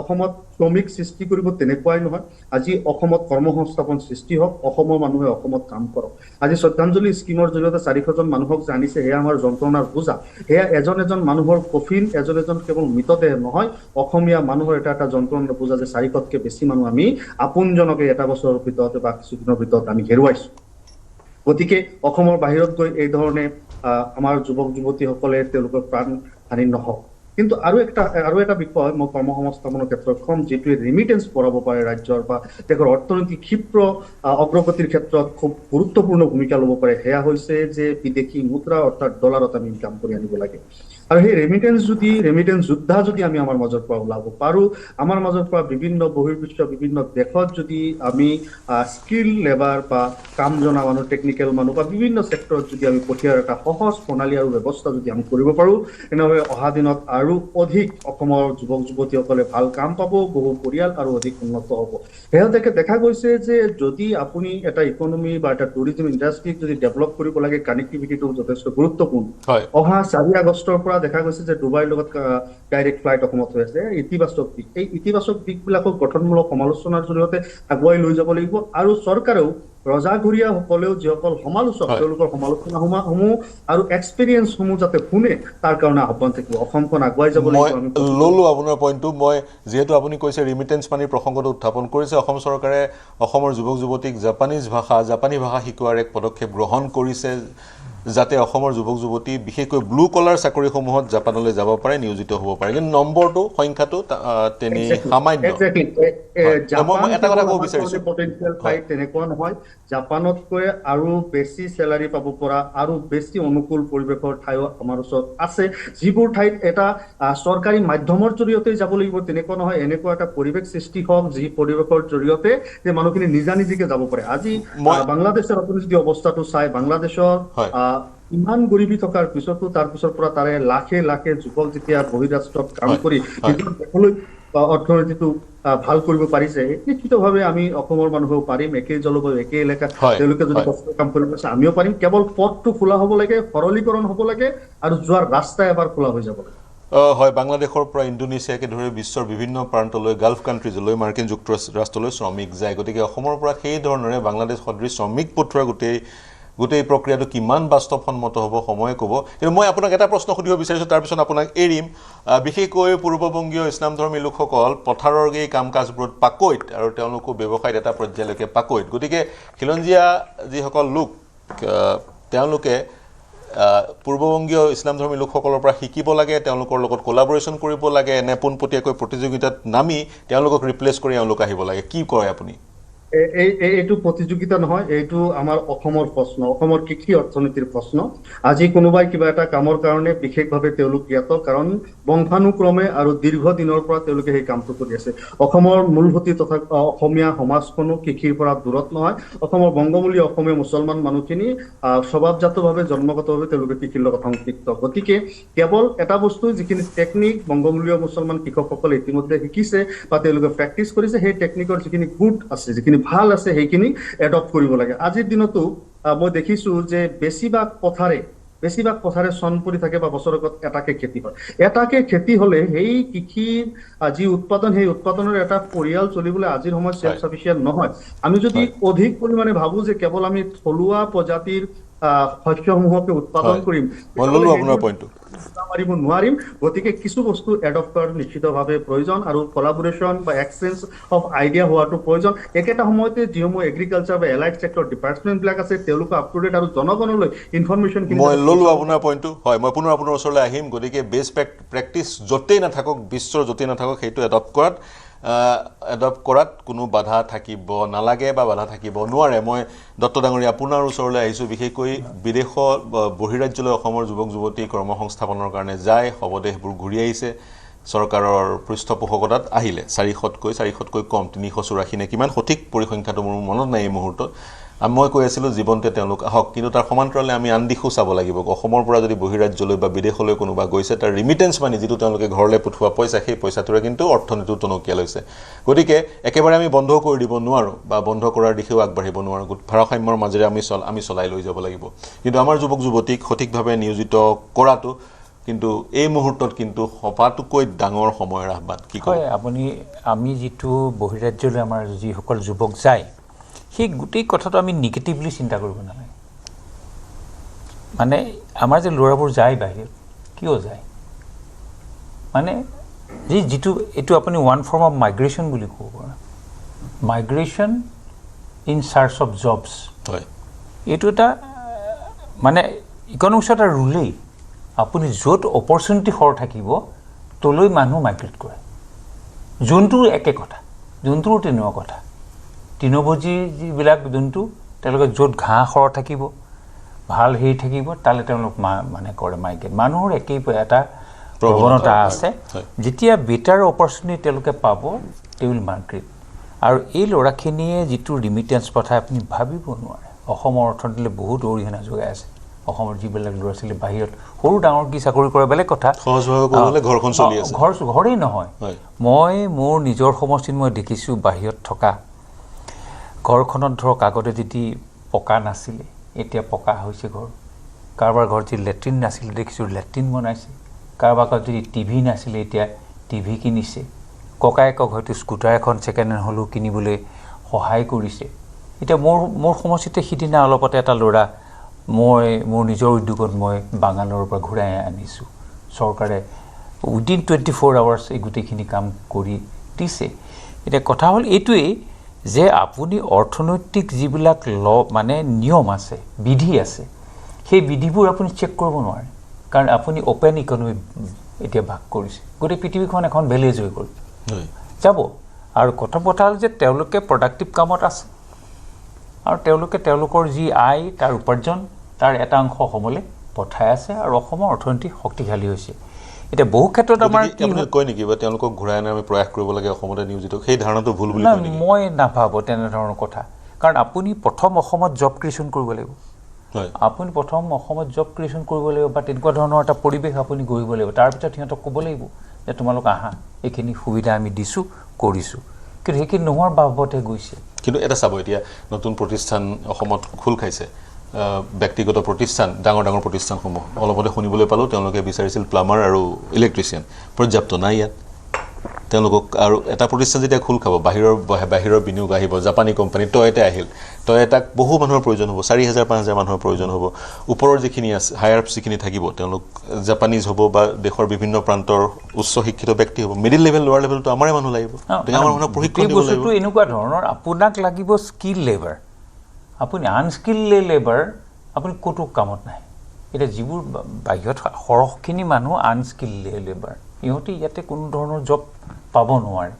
অসমত শ্ৰমিক সৃষ্টি কৰিব তেনেকুৱাই নহয় আজি অসমত কৰ্মসংস্থাপন সৃষ্টি হওক অসমৰ মানুহে অসমত কাম কৰক আজি শ্ৰদ্ধাঞ্জলি স্কিমৰ জৰিয়তে 400জন মানুহক জানিছে সেয়া আমাৰ যন্ত্ৰণাৰ বোজা সেয়া এজন মানুহৰ কফিন এজন কেৱল মৃতদেহ নহয় অসমীয়া মানুহৰ এটা যন্ত্ৰণাৰ বোজা যে 400তকৈ বেছি মানুহ আমি আপোনজনকে এটা বছৰৰ ভিতৰতে বা কিছুদিনৰ ভিতৰত আমি হেৰুৱাইছো গতিকে অসমৰ বাহিৰত গৈ এই ধৰণে আমাৰ যুৱক যুৱতীসকলে তেওঁলোকৰ প্ৰাণ হানি নহওক কিন্তু আৰু এটা বিষয় মই কৰ্মসংস্থাপনৰ ক্ষেত্ৰত কম, যিটোৱে ৰিমিটেঞ্চ বঢ়াব পাৰে ৰাজ্যৰ বা দেশৰ অৰ্থনৈতিক ক্ষীপ্ৰ অগ্ৰগতিৰ ক্ষেত্ৰত খুব গুৰুত্বপূৰ্ণ ভূমিকা ল'ব পাৰে, সেয়া হৈছে যে বিদেশী মুদ্ৰা অৰ্থাৎ ডলাৰত আমি ইনকাম কৰি আনিব লাগে। আৰু সেই ৰেমিটেঞ্চ যোদ্ধা যদি আমি আমাৰ মাজৰ পৰা ওলাব পাৰোঁ, আমাৰ মাজৰ পৰা বিভিন্ন বহিৰ্বিশ্ব বিভিন্ন দেশত যদি আমি স্কিল লেবাৰ বা কাম জনা মানুহ, টেকনিকেল মানুহ বা বিভিন্ন ছেক্টৰত যদি আমি পঠিয়াৰ এটা সহজ প্ৰণালী আৰু ব্যৱস্থা যদি আমি কৰিব পাৰোঁ, তেনেহ'লে অহা দিনত আৰু অধিক অসমৰ যুৱক যুৱতীসকলে ভাল কাম পাব, বহু পৰিয়াল আৰু অধিক উন্নত হ'ব। সেয়েহে দেখা গৈছে যে যদি আপুনি এটা ইকনমি বা এটা টুৰিজম ইণ্ডাষ্ট্ৰীক যদি ডেভেলপ কৰিব লাগে, কানেক্টিভিটিটো যথেষ্ট গুৰুত্বপূৰ্ণ। অহা 4 আগষ্টৰ পৰা দেখা গৈছে যে ডুবাইৰ লগত ডাইৰেক্ট ফ্লাইট অসমত হৈ আছে। ইতিবাচক দিশ, এই ইতিবাচক দিশবিলাকক গঠনমূলক সমালোচনাৰ জৰিয়তে আগুৱাই লৈ যাব লাগিব। আৰু চৰকাৰেও ৰজাঘৰীয়াসকলেও যিসকল সমালোচক, তেওঁলোকৰ সমালোচনাসমূহ আৰু এক্সপিৰিয়েঞ্চসমূহ যাতে শুনে, তাৰ কাৰণে আহ্বান থাকিব। অসমখন আগুৱাই যাব লাগিব। মই ল'লোঁ আপোনাৰ পইণ্টটো। মই যিহেতু আপুনি কৈছে ৰিমিটেঞ্চ মানিৰ প্ৰসংগটো উত্থাপন কৰিছে, অসম চৰকাৰে অসমৰ যুৱক যুৱতীক জাপানী ভাষা শিকোৱাৰ এক পদক্ষেপ গ্ৰহণ কৰিছে, যাতে অসমৰ যুৱক যুৱতী বিশেষকৈ ব্লু কলাৰ চাকৰিসমূহত জাপানলৈ যাব পাৰে, নিয়োজিত হ'ব পাৰে। কিন্তু নম্বৰটো, সংখ্যাটো তেনে সামান্য। মই এটা কথা ক'ব বিচাৰিছোঁ, তেনেকুৱা নহয়। জাপানতকৈ আৰু বেছি চেলাৰী পাব পৰা আৰু বেছি অনুকূল পৰিৱেশৰ ঠাইও আমাৰ ওচৰত আছে, যিবোৰ ঠাইত এটা চৰকাৰী মাধ্যমৰ জৰিয়তে যাব লাগিব তেনেকুৱা নহয়। এনেকুৱা এটা পৰিৱেশ সৃষ্টি হওক, যি পৰিৱেশৰ জৰিয়তে যে মানুহখিনি নিজাকে যাব পাৰে। আজি বাংলাদেশৰ আপুনি যদি অৱস্থাটো চাই, বাংলাদেশৰ ইমান গৰিবী থকাৰ পিছতো তাৰ পিছৰ পৰা তাৰে লাখে লাখে যুৱক যেতিয়া বহিৰাষ্ট্ৰত কাম কৰি নিজৰ দেশলৈ অৰ্থনীতিটো ভাল কৰিব পাৰিছে, নিশ্চিতভাৱে আমি অসমৰ মানুহেও পাৰিম। একেই জলবায়ু, একেই এলেকাত তেওঁলোকে যদি কষ্ট কাম কৰিব পাৰিছে, আমিও পাৰিম। কেৱল পথটো খোলা হ'ব লাগে, সৰলীকৰণ হ'ব লাগে আৰু যোৱাৰ ৰাস্তা এবাৰ খোলা হৈ যাব লাগে। হয়, বাংলাদেশৰ পৰা ইণ্ডোনেছিয়াকে ধৰি বিশ্বৰ বিভিন্ন প্ৰান্তলৈ, গাল্ফ কাণ্ট্ৰিজলৈ, মাৰ্কিন যুক্তৰাষ্ট্ৰলৈ শ্ৰমিক যায়। গতিকে অসমৰ পৰা সেই ধৰণেৰে বাংলাদেশ সদৃশ শ্ৰমিক পঠোৱাৰ গোটেই প্ৰক্ৰিয়াটো কিমান বাস্তৱসন্মত হ'ব সময়ে ক'ব। কিন্তু মই আপোনাক এটা প্ৰশ্ন সুধিব বিচাৰিছোঁ, তাৰপিছত আপোনাক এৰিম। বিশেষকৈ পূৰ্ববংগীয় ইছলামধৰ্মী লোকসকল পথাৰৰ এই কাম কাজবোৰত পাকৈত, আৰু তেওঁলোকো ব্যৱসায়ত এটা পৰ্যায়লৈকে পাকৈত। গতিকে খিলঞ্জীয়া যিসকল লোক, তেওঁলোকে পূৰ্ববংগীয় ইছলামধৰ্মী লোকসকলৰ পৰা শিকিব লাগে, তেওঁলোকৰ লগত কোলাবৰেশ্যন কৰিব লাগে, নে পোনপটীয়াকৈ প্ৰতিযোগিতাত নামি তেওঁলোকক ৰিপ্লেচ কৰি এওঁলোক আহিব লাগে? কি কয় আপুনি? এইটো প্ৰতিযোগিতা নহয়, এইটো আমাৰ অসমৰ প্ৰশ্ন, অসমৰ কৃষি অৰ্থনীতিৰ প্ৰশ্ন। আজি কোনোবাই কিবা এটা কামৰ কাৰণে বিশেষভাৱে তেওঁলোক জ্ঞাত, কাৰণ বংশানুক্ৰমে আৰু দীৰ্ঘদিনৰ পৰা তেওঁলোকে সেই কামটো কৰি আছে। অসমৰ মূলভূতি তথা অসমীয়া সমাজখনো কৃষিৰ পৰা দূৰত নহয়। অসমৰ বংগমূলী অসমীয়া মুছলমান মানুহখিনি স্বভাৱজাতভাৱে জন্মগতভাৱে তেওঁলোকে কৃষিৰ লগত সংপৃক্ত। গতিকে কেৱল এটা বস্তু, যিখিনি টেকনিক বংগমূলীয় মুছলমান কৃষকসকলে ইতিমধ্যে শিকিছে বা তেওঁলোকে প্ৰেক্টিচ কৰিছে, সেই টেকনিকৰ যিখিনি গুড আছে, যিখিনি ভাল আছে, সেইখিনি এডপ্ট কৰিব লাগে। আজিৰ দিনতো মই দেখিছোঁ যে বেছিভাগ পথাৰে চন পৰি থাকে বা বছৰেকত এটাকে খেতি হয়। এটাকে খেতি হ'লে সেই কৃষিৰ যি উৎপাদন, সেই উৎপাদনৰ এটা পৰিয়াল চলিবলৈ আজিৰ সময়ত চেল্ফ চাফিচিয়েণ্ট নহয়। আমি যদি অধিক পৰিমাণে ভাবোঁ যে কেৱল আমি থলুৱা প্ৰজাতিৰ শস্যসমূহকে উৎপাদন কৰিম, মাৰিব নোৱাৰিম। গতিকে কিছু বস্তু এডপ্ট কৰাটো নিশ্চিতভাৱে প্ৰয়োজন, আৰু কলাবৰেশ্যন বা এক্সচেঞ্জ অফ আইডিয়া হোৱাটো প্ৰয়োজন। একেটা সময়তে যিসমূহ এগ্ৰিকালচাৰ বা এলাইড ছেক্টৰ ডিপাৰ্টমেণ্টবিলাক আছে, তেওঁলোকে আপ টু ডেট আৰু জনগণলৈ ইনফৰমেশ্যন। মই ল'লোঁ আপোনাৰ পইণ্টটো। হয়, মই পুনৰ আপোনাৰ ওচৰলৈ আহিম। গতিকে বেষ্ট প্ৰেক্টিচ য'তেই নাথাকক, বিশ্বৰ য'তেই নাথাকক, সেইটো এডপ্ট কৰাত কোনো বাধা থাকিব নালাগে বা বাধা থাকিব নোৱাৰে। মই দত্ত ডাঙৰীয়া আপোনাৰ ওচৰলৈ আহিছোঁ। বিশেষকৈ বিদেশৰ বহিৰাজ্যলৈ অসমৰ যুৱক যুৱতী কৰ্মসংস্থাপনৰ কাৰণে যায়, শৱদেহবোৰ ঘূৰি আহিছে। চৰকাৰৰ পৃষ্ঠপোষকতাত আহিলে 400তকৈ কম, 384 নে কিমান, সঠিক পৰিসংখ্যাটো মোৰ মনত নাই এই মুহূৰ্তত। মই কৈ আছিলোঁ জীৱনতে তেওঁলোক আহক, কিন্তু তাৰ সমান্তৰালে আমি আন দিশো চাব লাগিব। অসমৰ পৰা যদি বহিৰাজ্যলৈ বা বিদেশলৈ কোনোবা গৈছে, তাৰ ৰিমিটেঞ্চ মানি, যিটো তেওঁলোকে ঘৰলৈ পঠোৱা পইচা, সেই পইচাটোৰে কিন্তু অৰ্থনীতিটো টনকিয়াল হৈছে। গতিকে একেবাৰে আমি বন্ধ কৰি দিব নোৱাৰোঁ বা বন্ধ কৰাৰ দিশেও আগবাঢ়িব নোৱাৰোঁ। ভাৰসাম্যৰ মাজেৰে আমি চলাই লৈ যাব লাগিব। কিন্তু আমাৰ যুৱক যুৱতীক সঠিকভাৱে নিয়োজিত কৰাটো কিন্তু এই মুহূৰ্তত কিন্তু সবাতোকৈ ডাঙৰ সময়ৰ আহ্বান। কি কয় আপুনি? আমি যিটো বহিৰাজ্যলৈ আমাৰ যিসকল যুৱক যায়, সেই গোটেই কথাটো আমি নিগেটিভলি চিন্তা কৰিব নালাগে। মানে আমাৰ যে ল'ৰাবোৰ যায় বাহিৰত, কিয় যায়? মানে যিটো এইটো আপুনি ওৱান ফৰ্ম অফ মাইগ্ৰেশ্যন বুলি ক'ব পাৰে, migration in search of jobs. হয়, এইটো এটা মানে ইকনমিক্সৰ এটা ৰুলেই। আপুনি য'ত অপৰচুনিটি সৰ থাকিব তলৈ মানুহ মাইগ্ৰেট কৰে যোনটো একে কথা যোনটোৰো তেনেকুৱা কথা তৃণভোজী যিবিলাক যোনটো তেওঁলোকে য'ত ঘাঁহ সৰ থাকিব ভাল হেৰি থাকিব তালৈ তেওঁলোক মানে কৰে মাইগ্ৰেট মানুহৰ একেই এটা প্ৰৱণতা আছে যেতিয়া বেটাৰ অপৰচুনিটি তেওঁলোকে পাব দে উইল মাইগ্ৰেট আৰু এই ল'ৰাখিনিয়ে যিটো ৰিমিটেঞ্চ পঠায় আপুনি ভাবিব নোৱাৰে অসমৰ অৰ্থনীতিলৈ বহুত অৰিহণা যোগাই আছে অসমৰ যিবিলাক ল'ৰা ছোৱালী বাহিৰত সৰু ডাঙৰ কি চাকৰি কৰে বেলেগ কথা সহজভাৱে ক'বলৈ ঘৰখন চলি আছে ঘৰেই নহয় মই মোৰ নিজৰ সমষ্টিত মই দেখিছোঁ বাহিৰত থকা ঘৰখনত ধৰক আগতে যদি পকা নাছিলে এতিয়া পকা হৈছে ঘৰ কাৰোবাৰ ঘৰত যদি লেট্ৰিন নাছিলে দেখিছোঁ লেট্ৰিন বনাইছে কাৰোবাৰ ঘৰত যদি টিভি নাছিলে এতিয়া টিভি কিনিছে ককায়েকক হয়তো স্কুটাৰ এখন ছেকেণ্ড হেণ্ড হ'লেও কিনিবলৈ সহায় কৰিছে এতিয়া মোৰ সমষ্টিতে সিদিনা অলপতে এটা ল'ৰা মই মোৰ নিজৰ উদ্যোগত মই বাংগালোৰৰ পৰা ঘূৰাই আনিছোঁ চৰকাৰে উইদিন 24 আৱাৰ্ছ এই গোটেইখিনি কাম কৰি দিছে এতিয়া কথা হ'ল এইটোৱেই যে আপুনি অৰ্থনৈতিক যিবিলাক মানে নিয়ম আছে বিধি আছে সেই বিধিবোৰ আপুনি চেক কৰিব নোৱাৰে কাৰণ আপুনি অ'পেন ইকনমি এতিয়া ভাগ কৰিছে গোটেই পৃথিৱীখন এখন ভেলেজ হৈ গ'ল যাব আৰু কথা হ'ল যে তেওঁলোকে প্ৰডাক্টিভ কামত আছে আৰু তেওঁলোকে তেওঁলোকৰ যি আয় তাৰ উপাৰ্জন তাৰ এটা অংশ অসমলৈ পঠাই আছে আৰু অসমৰ অৰ্থনীতি শক্তিশালী হৈছে এতিয়া বহু ক্ষেত্ৰত আমাৰ আপুনি কয় নেকি বা তেওঁলোকক ঘূৰাই অনাৰ আমি প্ৰয়াস কৰিব লাগে অসমতে নিয়োজিত সেই ধাৰণাটো ভুল বুলি কয় নেকি মই নাভাবোঁ তেনেধৰণৰ কথা কাৰণ আপুনি প্ৰথম অসমত জব ক্ৰিয়েশ্যন কৰিব লাগিব আপুনি প্ৰথম অসমত জব ক্ৰিয়েশ্যন কৰিব লাগিব বা তেনেকুৱা ধৰণৰ এটা পৰিৱেশ আপুনি গঢ়িব লাগিব তাৰপিছত সিহঁতক ক'ব লাগিব যে তোমালোক আহা এইখিনি সুবিধা আমি দিছোঁ কৰিছোঁ কিন্তু সেইখিনি নোহোৱাৰ বাবদহে গৈছে কিন্তু এটা চাব এতিয়া নতুন প্ৰতিষ্ঠান অসমত খোল খাইছে ব্যক্তিগত প্ৰতিষ্ঠান ডাঙৰ ডাঙৰ প্ৰতিষ্ঠানসমূহ অলপতে শুনিবলৈ পালোঁ তেওঁলোকে বিচাৰিছিল প্লাম্বাৰ আৰু ইলেক্ট্ৰিচিয়ান পৰ্যাপ্ত নাই ইয়াত তেওঁলোকক আৰু এটা প্ৰতিষ্ঠান যেতিয়া খোল খাব বাহিৰৰ বিনিয়োগ আহিব জাপানী কোম্পানী টয়টা আহিল টয়টাক বহু মানুহৰ প্ৰয়োজন হ'ব 4,000-5,000 মানুহৰ প্ৰয়োজন হ'ব ওপৰৰ যিখিনি আছে হায়াৰ আপ যিখিনি থাকিব তেওঁলোক জাপানীজ হ'ব বা দেশৰ বিভিন্ন প্ৰান্তৰ উচ্চ শিক্ষিত ব্যক্তি হ'ব মিডিল লেভেল লোৱাৰ লেভেলটো আমাৰে মানুহ লাগিব আমাৰ মানুহক প্ৰশিক্ষণ দিব লাগিব এনেকুৱা ধৰণৰ আপোনাক লাগিব স্কিল লেবাৰ আপুনি আনস্কিল লেবাৰ আপুনি ক'তো কামত নাই এতিয়া যিবোৰ বাহিৰত সৰহখিনি মানুহ আনস্কিল লেবাৰ ইহঁতে ইয়াতে কোনো ধৰণৰ জব পাব নোৱাৰে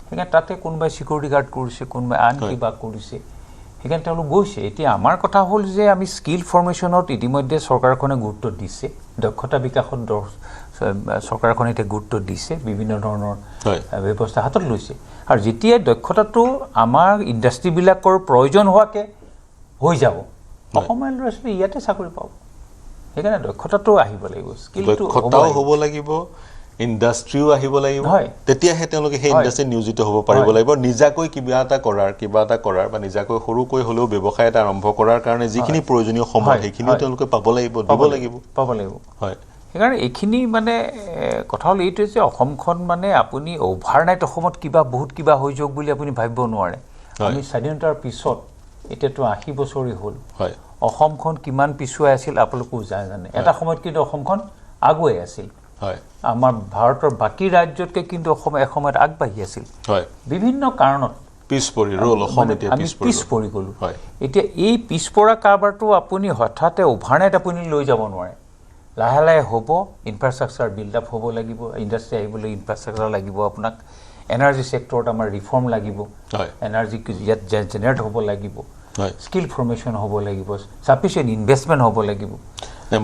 সেইকাৰণে তাতে কোনোবাই চিকিউৰিটি গাৰ্ড কৰিছে কোনোবাই আন কিবা কৰিছে সেইকাৰণে তেওঁলোক গৈছে এতিয়া আমাৰ কথা হ'ল যে আমি স্কিল ফৰ্মেশ্যনত ইতিমধ্যে চৰকাৰখনে গুৰুত্ব দিছে দক্ষতা বিকাশত চৰকাৰখনে এতিয়া গুৰুত্ব দিছে বিভিন্ন ধৰণৰ ব্যৱস্থা হাতত লৈছে আৰু যেতিয়া দক্ষতাটো আমাৰ ইণ্ডাষ্ট্ৰীবিলাকৰ প্ৰয়োজন হোৱাকৈ হৈ যাব অসমৰ ল'ৰা ছোৱালী ইয়াতে চাকৰি পাব সেইকাৰণে দক্ষতাটো আহিব লাগিব স্কিলটো হ'ব লাগিব ইণ্ডাষ্ট্ৰীও আহিব লাগিব তেতিয়াহে তেওঁলোকে সেই ইণ্ডাষ্ট্ৰীত নিয়োজিত হ'ব পাৰিব লাগিব নিজাকৈ কিবা এটা কৰাৰ বা নিজাকৈ সৰুকৈ হ'লেও ব্যৱসায় এটা আৰম্ভ কৰাৰ কাৰণে যিখিনি প্ৰয়োজনীয় সময় সেইখিনিও তেওঁলোকে পাব লাগিব হয় সেইকাৰণে এইখিনি মানে কথা হ'ল এইটোৱে যে অসমখন মানে আপুনি অভাৰনাইট অসমত বহুত কিবা হৈ যাওক বুলি আপুনি ভাবিব নোৱাৰে আমি স্বাধীনতাৰ পিছত এতিয়াতো 80 বছৰেই হ'ল অসমখন কিমান পিছুৱাই আছিল আপোনালোকেও জানে এটা সময়ত কিন্তু অসমখন আগুৱাই আছিল আমাৰ ভাৰতৰ বাকী ৰাজ্যতকৈ কিন্তু অসম এসময়ত আগবাঢ়ি আছিল বিভিন্ন কাৰণত পিছ পৰি গ'লোঁ এতিয়া এই পিছপৰা কাৰবাৰটো আপুনি হঠাতে অভাৰনাইট আপুনি লৈ যাব নোৱাৰে লাহে লাহে হ'ব ইনফ্ৰাষ্ট্ৰাকচাৰ বিল্ড আপ হ'ব লাগিব ইণ্ডাষ্ট্ৰী আহিবলৈ ইনফ্ৰাষ্ট্ৰাকচাৰ লাগিব আপোনাক এনাৰ্জি ছেক্টৰত আমাৰ ৰিফৰ্ম লাগিব এনাৰ্জি ইয়াত জেনেৰেট হ'ব লাগিব স্কিল ফৰ্মেশ্যন হ'ব লাগিব চাফিচিয়েণ্ট ইনভেষ্টমেণ্ট হ'ব লাগিব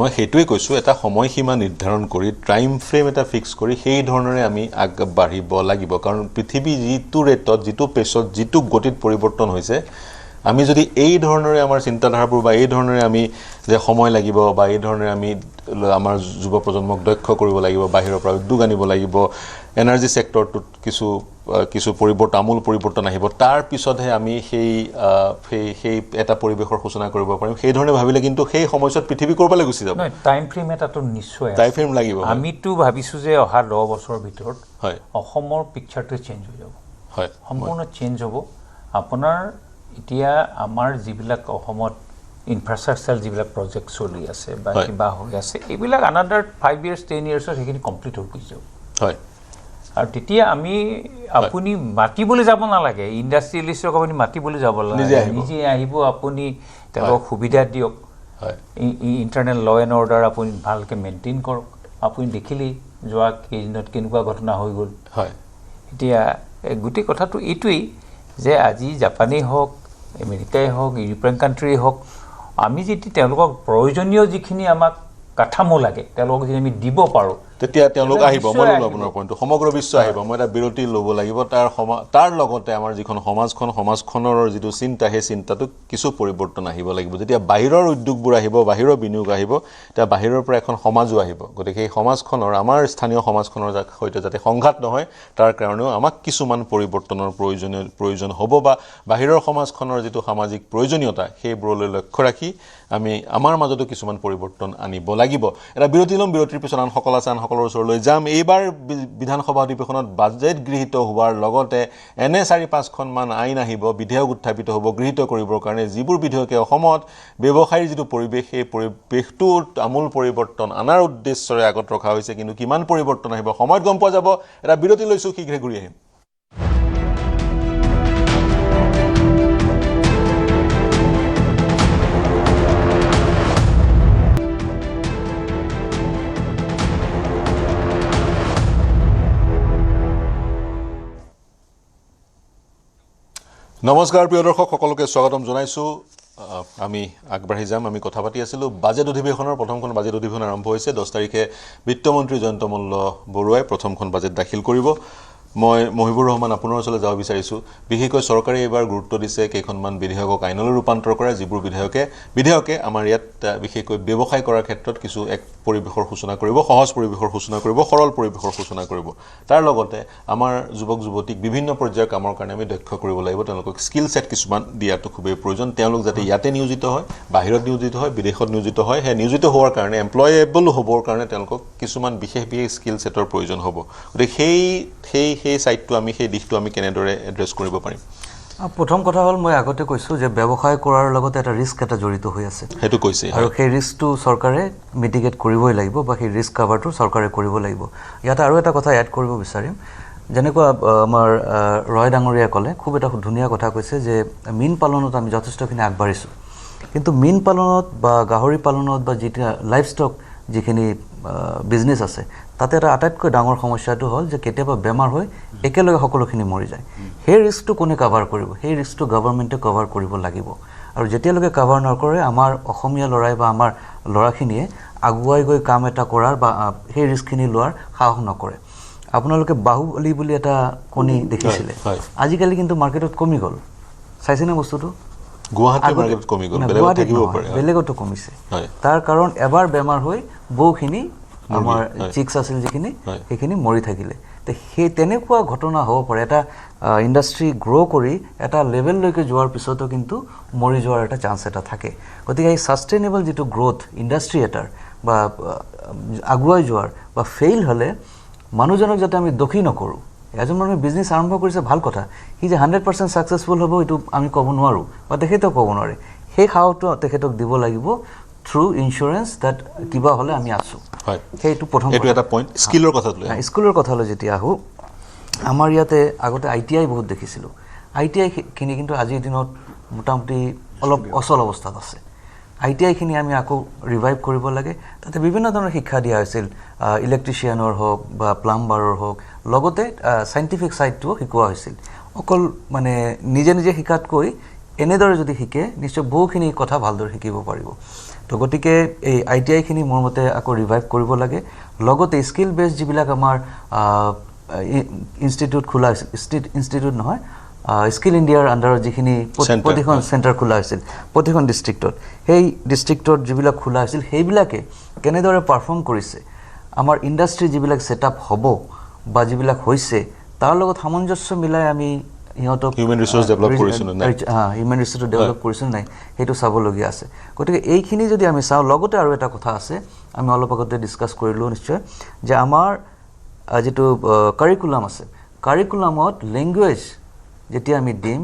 মই সেইটোৱে কৈছোঁ এটা সময়সীমা নিৰ্ধাৰণ কৰি টাইম ফ্ৰেম এটা ফিক্স কৰি সেই ধৰণেৰে আমি আগবাঢ়িব লাগিব কাৰণ পৃথিৱী যিটো ৰেটত যিটো পেচত যিটো গতিত পৰিৱৰ্তন হৈছে আমি যদি এই ধৰণেৰে আমাৰ চিন্তাধাৰাবোৰ বা এই ধৰণেৰে আমি যে সময় লাগিব বা এই ধৰণেৰে আমি আমাৰ যুৱ প্ৰজন্মক দক্ষ কৰিব লাগিব বাহিৰৰ পৰা উদ্যোগ আনিব লাগিব এনাৰ্জি ছেক্টৰটোত কিছু আমূল পৰিৱৰ্তন আহিব তাৰ পিছতহে আমি সেই এটা পৰিৱেশৰ সূচনা কৰিব পাৰিম সেই ধৰণে ভাবিলে কিন্তু সেই সময়ছোৱাত পৃথিৱী ক'ৰবালৈ গুচি যাব টাইম ফ্ৰেম এটাতো নিশ্চয় টাইম ফ্ৰেম লাগিব আমিতো ভাবিছোঁ যে অহা 10 বছৰৰ ভিতৰত অসমৰ পিকচাৰটোৱে চেঞ্জ হৈ যাব সম্পূৰ্ণ চেঞ্জ হ'ব আপোনাৰ এতিয়া আমাৰ যিবিলাক অসমত ইনফ্ৰাষ্ট্ৰাকচাৰ যিবিলাক প্ৰজেক্ট চলি আছে বা কিবা হৈ আছে এইবিলাক আনাদাৰ 5 years 10 yearsত সেইখিনি কমপ্লিট হৈ গুচি যাব আৰু তেতিয়া আপুনি মাতিবলৈ যাব নালাগে ইণ্ডাষ্ট্ৰিয়েলিষ্টক আপুনি মাতিবলৈ যাব নালাগে নিজে আহিব আপুনি তেওঁলোকক সুবিধা দিয়ক ইণ্টাৰনেল ল এণ্ড অৰ্ডাৰ আপুনি ভালকৈ মেইনটেইন কৰক আপুনি দেখিলেই যোৱা কেইদিনত কেনেকুৱা ঘটনা হৈ গ'ল হয় এতিয়া গোটেই কথাটো এইটোৱেই যে আজি জাপানেই হওক আমেৰিকাই হওক ইউৰোপিয়ান কাণ্ট্ৰিয়েই হওক আমি যদি তেওঁলোকক প্ৰয়োজনীয় যিখিনি আমাক কাঠামো লাগে তেওঁলোকক যদি আমি দিব পাৰোঁ তেতিয়া তেওঁলোক আহিব মই নিশ্চয় ল'লো আপোনাৰ পইণ্টটো সমগ্ৰ বিশ্ব আহিব মই এটা বিৰতি ল'ব লাগিব তাৰ লগতে আমাৰ যিখন সমাজখনৰ যিটো চিন্তা সেই চিন্তাটো কিছু পৰিৱৰ্তন আহিব লাগিব যেতিয়া বাহিৰৰ উদ্যোগবোৰ আহিব বাহিৰৰ বিনিয়োগ আহিব তেতিয়া বাহিৰৰ পৰা এখন সমাজো আহিব গতিকে সেই সমাজখনৰ আমাৰ স্থানীয় সমাজখনৰ সৈতে যাতে সংঘাত নহয় তাৰ কাৰণেও আমাক কিছুমান পৰিৱৰ্তনৰ প্ৰয়োজন হ'ব বা বাহিৰৰ সমাজখনৰ যিটো সামাজিক প্ৰয়োজনীয়তা সেইবোৰলৈ লক্ষ্য ৰাখি আমি আমাৰ মাজতো কিছুমান পৰিৱৰ্তন আনিব লাগিব এটা বিৰতি ল'ম বিৰতিৰ পিছত আনসকল আছে সকলৰ ওচৰলৈ যাম এইবাৰ বিধানসভা অধিৱেশনত বাজেট গৃহীত হোৱাৰ লগতে এনে 4-5খনমান আইন আহিব বিধেয়ক উত্থাপিত হ'ব গৃহীত কৰিবৰ কাৰণে যিবোৰ বিধেয়কে অসমত ব্যৱসায়ৰ যিটো পৰিৱেশ সেই পৰিৱেশটোত আমূল পৰিৱৰ্তন আনাৰ উদ্দেশ্যৰে আগত ৰখা হৈছে কিন্তু কিমান পৰিৱৰ্তন আহিব সময়ত গম পোৱা যাব এটা বিৰতি লৈছোঁ শীঘ্ৰে ঘূৰি আহিম নমস্কাৰ প্ৰিয় দৰ্শক সকলোকে স্বাগতম জনাইছোঁ আমি আগবাঢ়ি যাম আমি কথা পাতি আছিলোঁ বাজেট অধিৱেশনৰ প্ৰথমখন বাজেট অধিৱেশন আৰম্ভ হৈছে 10 তাৰিখে বিত্তমন্ত্ৰী জয়ন্ত মল্ল বৰুৱাই প্ৰথমখন বাজেট দাখিল কৰিব মই মহিবুৰ ৰহমান আপোনাৰ ওচৰলৈ যাব বিচাৰিছোঁ বিশেষকৈ চৰকাৰে এইবাৰ গুৰুত্ব দিছে কেইখনমান বিধেয়কক আইনলৈ ৰূপান্তৰ কৰা যিবোৰ বিধেয়কে আমাৰ ইয়াত বিশেষকৈ ব্যৱসায় কৰাৰ ক্ষেত্ৰত কিছু এক পৰিৱেশৰ সূচনা কৰিব সহজ পৰিৱেশৰ সূচনা কৰিব সৰল পৰিৱেশৰ সূচনা কৰিব তাৰ লগতে আমাৰ যুৱক যুৱতীক বিভিন্ন পৰ্যায়ৰ কামৰ কাৰণে আমি দক্ষ কৰিব লাগিব তেওঁলোকক স্কিল সেট কিছুমান দিয়াটো খুবেই প্ৰয়োজন তেওঁলোক যাতে ইয়াতে নিয়োজিত হয় বাহিৰত নিয়োজিত হয় বিদেশত নিয়োজিত হয় হে নিয়োজিত হোৱাৰ কাৰণে এমপ্লয়েবল হ'বৰ কাৰণে তেওঁলোকক কিছুমান বিশেষ স্কিল সেটৰ প্ৰয়োজন হ'ব গতিকে সেই সাইডটো আমি সেই দিশটো আমি কেনেদৰে এড্ৰেছ কৰিব পাৰিম প্ৰথম কথা হ'ল মই আগতে কৈছোঁ যে ব্যৱসায় কৰাৰ লগতে এটা ৰিস্ক এটা জড়িত হৈ আছে সেইটো কৈছে আৰু সেই ৰিস্কটো চৰকাৰে মিটিগেট কৰিবই লাগিব বা সেই ৰিস্ক কাভাৰটো চৰকাৰে কৰিব লাগিব ইয়াতে আৰু এটা কথা এড কৰিব বিচাৰিম যেনেকুৱা আমাৰ ৰয় ডাঙৰীয়া ক'লে খুব এটা ধুনীয়া কথা কৈছে যে মীন পালনত আমি যথেষ্টখিনি আগবাঢ়িছোঁ কিন্তু মীন পালনত বা গাহৰি পালনত বা যেতিয়া লাইফ ষ্টক যিখিনি বিজনেছ আছে তাতে এটা আটাইতকৈ ডাঙৰ সমস্যাটো হ'ল যে কেতিয়াবা বেমাৰ হৈ একেলগে সকলোখিনি মৰি যায় সেই ৰিস্কটো কোনে কাভাৰ কৰিব সেই ৰিস্কটো গভৰ্ণমেণ্টে কভাৰ কৰিব লাগিব আৰু যেতিয়ালৈকে কাভাৰ নকৰে আমাৰ অসমীয়া ল'ৰাই বা আমাৰ ল'ৰাখিনিয়ে আগুৱাই গৈ কাম এটা কৰাৰ বা সেই ৰিস্কখিনি লোৱাৰ সাহস নকৰে আপোনালোকে বাহুবলী বুলি এটা কণী দেখিছিলে আজিকালি কিন্তু মাৰ্কেটত কমি গ'ল চাইছেনে বস্তুটো গুৱাহাটী মাৰ্কেটত কমি গ'ল বেলেগত থাকিব পাৰে বেলেগতো কমিছে তাৰ কাৰণ এবাৰ বেমাৰ হৈ বহুখিনি আমাৰ চিক্স আছিল যিখিনি সেইখিনি মৰি থাকিলে সেই তেনেকুৱা ঘটনা হ'ব পাৰে এটা ইণ্ডাষ্ট্ৰী গ্ৰ' কৰি এটা লেভেললৈকে যোৱাৰ পিছতো কিন্তু মৰি যোৱাৰ এটা চান্স এটা থাকে গতিকে এই ছাষ্টেইনেবল যিটো গ্ৰ'থ ইণ্ডাষ্ট্ৰী এটাৰ বা আগুৱাই যোৱাৰ বা ফেইল হ'লে মানুহজনক যাতে আমি দোষী নকৰোঁ এজন মানুহে বিজনেছ আৰম্ভ কৰিছে ভাল কথা সি যে 100% ছাকচেছফুল হ'ব এইটো আমি ক'ব নোৱাৰোঁ বা তেখেতেও ক'ব নোৱাৰে সেই সাহসটো তেখেতক দিব লাগিব থ্ৰু ইঞ্চুৰেঞ্চ দেট কিবা হ'লে আমি আছোঁ সেইটো প্ৰথম এইটো এটা পইণ্ট স্কিলৰ কথালৈ যেতিয়া আহোঁ আমাৰ ইয়াতে আগতে ITI বহুত দেখিছিলোঁ ITIখিনি কিন্তু আজিৰ দিনত মোটামুটি অলপ অচল অৱস্থাত আছে ITIখিনি আমি আকৌ ৰিভাইভ কৰিব লাগে তাতে বিভিন্ন ধৰণৰ শিক্ষা দিয়া হৈছিল ইলেক্ট্ৰিচিয়ানৰ হওক বা প্লাম্বাৰৰ হওক লগতে চাইণ্টিফিক ছাইডটোও শিকোৱা হৈছিল অকল মানে নিজে নিজে শিকাতকৈ এনেদৰে যদি শিকে নিশ্চয় বহুখিনি কথা ভালদৰে শিকিব পাৰিব তো গতিকে এই ITIখিনি মোৰ মতে আকৌ ৰিভাইভ কৰিব লাগে লগতে স্কিল বেছ যিবিলাক আমাৰ ইনষ্টিটিউট খোলা হৈছিল ইনষ্টিটিউট নহয় স্কিল ইণ্ডিয়াৰ আণ্ডাৰত যিখিনি প্ৰতিখন চেণ্টাৰ খোলা হৈছিল প্ৰতিখন ডিষ্ট্ৰিক্টত সেই ডিষ্ট্ৰিক্টত যিবিলাক খোলা হৈছিল সেইবিলাকে কেনেদৰে পাৰফৰ্ম কৰিছে আমাৰ ইণ্ডাষ্ট্ৰী যিবিলাক ছেটআপ হ'ব বা যিবিলাক হৈছে তাৰ লগত সামঞ্জস্য মিলাই আমি ইহঁতক হিউমেন ৰিচোৰ্চ ডেভেলপ কৰিছোঁ নাই সেইটো চাবলগীয়া আছে গতিকে এইখিনি যদি আমি চাওঁ লগতে আৰু এটা কথা আছে আমি অলপ আগতে ডিছকাছ কৰিলোঁ নিশ্চয় যে আমাৰ যিটো কাৰিকুলাম আছে কাৰিকুলামত লেংগুৱেজ যেতিয়া আমি দিম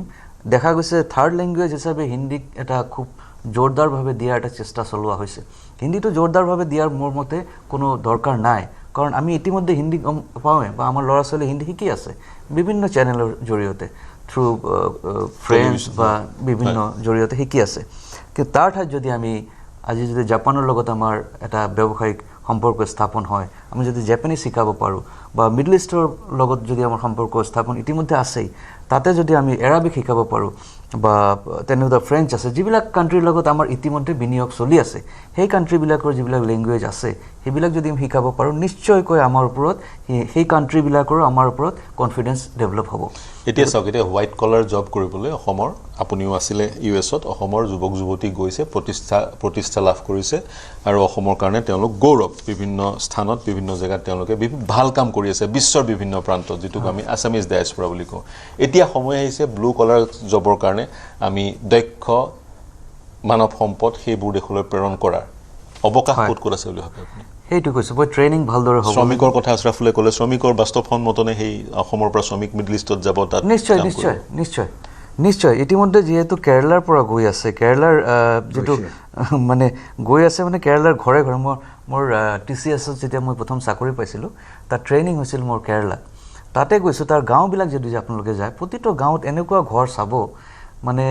দেখা গৈছে থাৰ্ড লেংগুৱেজ হিচাপে হিন্দীক এটা খুব জোৰদাৰভাৱে দিয়াৰ এটা চেষ্টা চলোৱা হৈছে হিন্দীটো জোৰদাৰভাৱে দিয়াৰ মোৰ মতে কোনো দৰকাৰ নাই কাৰণ আমি ইতিমধ্যে হিন্দী গম পাওঁৱে বা আমাৰ ল'ৰা ছোৱালী হিন্দী শিকি আছে বিভিন্ন চেনেলৰ জৰিয়তে থ্ৰু ফ্ৰেণ্ডছ বা বিভিন্ন জৰিয়তে শিকি আছে কিন্তু তাৰ ঠাইত যদি আমি আজি যদি জাপানৰ লগত আমাৰ এটা ব্যৱসায়িক সম্পৰ্ক স্থাপন হয়, আমি যদি জাপানিজ শিকাব পাৰোঁ বা মিডল ইষ্টৰ লগত যদি আমাৰ সম্পৰ্ক স্থাপন ইতিমধ্যে আছেই, তাতে যদি আমি এৰাবিক শিকাব পাৰোঁ বা তেনেকুৱা ফ্ৰেঞ্চ আছে, যিবিলাক কাণ্ট্ৰিৰ লগত আমাৰ ইতিমধ্যে বিনিয়োগ চলি আছে, সেই কাণ্ট্ৰিবিলাকৰ যিবিলাক লেংগুৱেজ আছে সেইবিলাক যদি আমি শিকাব পাৰোঁ, নিশ্চয়কৈ আমাৰ ওপৰত সেই কাণ্ট্ৰিবিলাকৰো আমাৰ ওপৰত কনফিডেঞ্চ ডেভেলপ হ'ব। এতিয়া চাওক, এতিয়া হোৱাইট কলাৰ জব কৰিবলৈ অসমৰ, আপুনিও আছিলে US-ত, অসমৰ যুৱক যুৱতী গৈছে, প্ৰতিষ্ঠা লাভ কৰিছে আৰু অসমৰ কাৰণে তেওঁলোক গৌৰৱ। বিভিন্ন স্থানত বিভিন্ন জেগাত তেওঁলোকে ভাল কাম কৰি আছে বিশ্বৰ বিভিন্ন প্ৰান্তত, যিটোক আমি আছামিজ ডায়াস্পৰা বুলি কওঁ। এতিয়া সময় আহিছে ব্লু কলাৰ জবৰ কাৰণে আমি দক্ষ মানৱ সম্পদ সেইবোৰ দেশলৈ প্ৰেৰণ কৰাৰ অৱকাশ ক'ত আছে বুলি ভাবে আপুনি? সেইটো কৈছোঁ মই, ট্ৰেইনিং ভালদৰে হ'ব। শ্ৰমিকৰ কথা আশ্ৰাফুলে ক'লে, শ্ৰমিকৰ বাস্তৱসন্মতনে সেই অসমৰ পৰা শ্ৰমিক মিডল ইষ্টত যাব, তাত নিশ্চয় নিশ্চয় নিশ্চয় নিশ্চয়। ইতিমধ্যে যিহেতু কেৰেলাৰ পৰা গৈ আছে, কেৰেলাৰ যিটো মানে গৈ আছে, মানে কেৰেলাৰ ঘৰে ঘৰে মোৰ TCS-ত যেতিয়া মই প্ৰথম চাকৰি পাইছিলোঁ, তাত ট্ৰেইনিং হৈছিল মোৰ কেৰেলাত। তাতে গৈছোঁ, তাৰ গাঁওবিলাক যদি আপোনালোকে যায়, প্ৰতিটো গাঁৱত এনেকুৱা ঘৰ চাব, মানে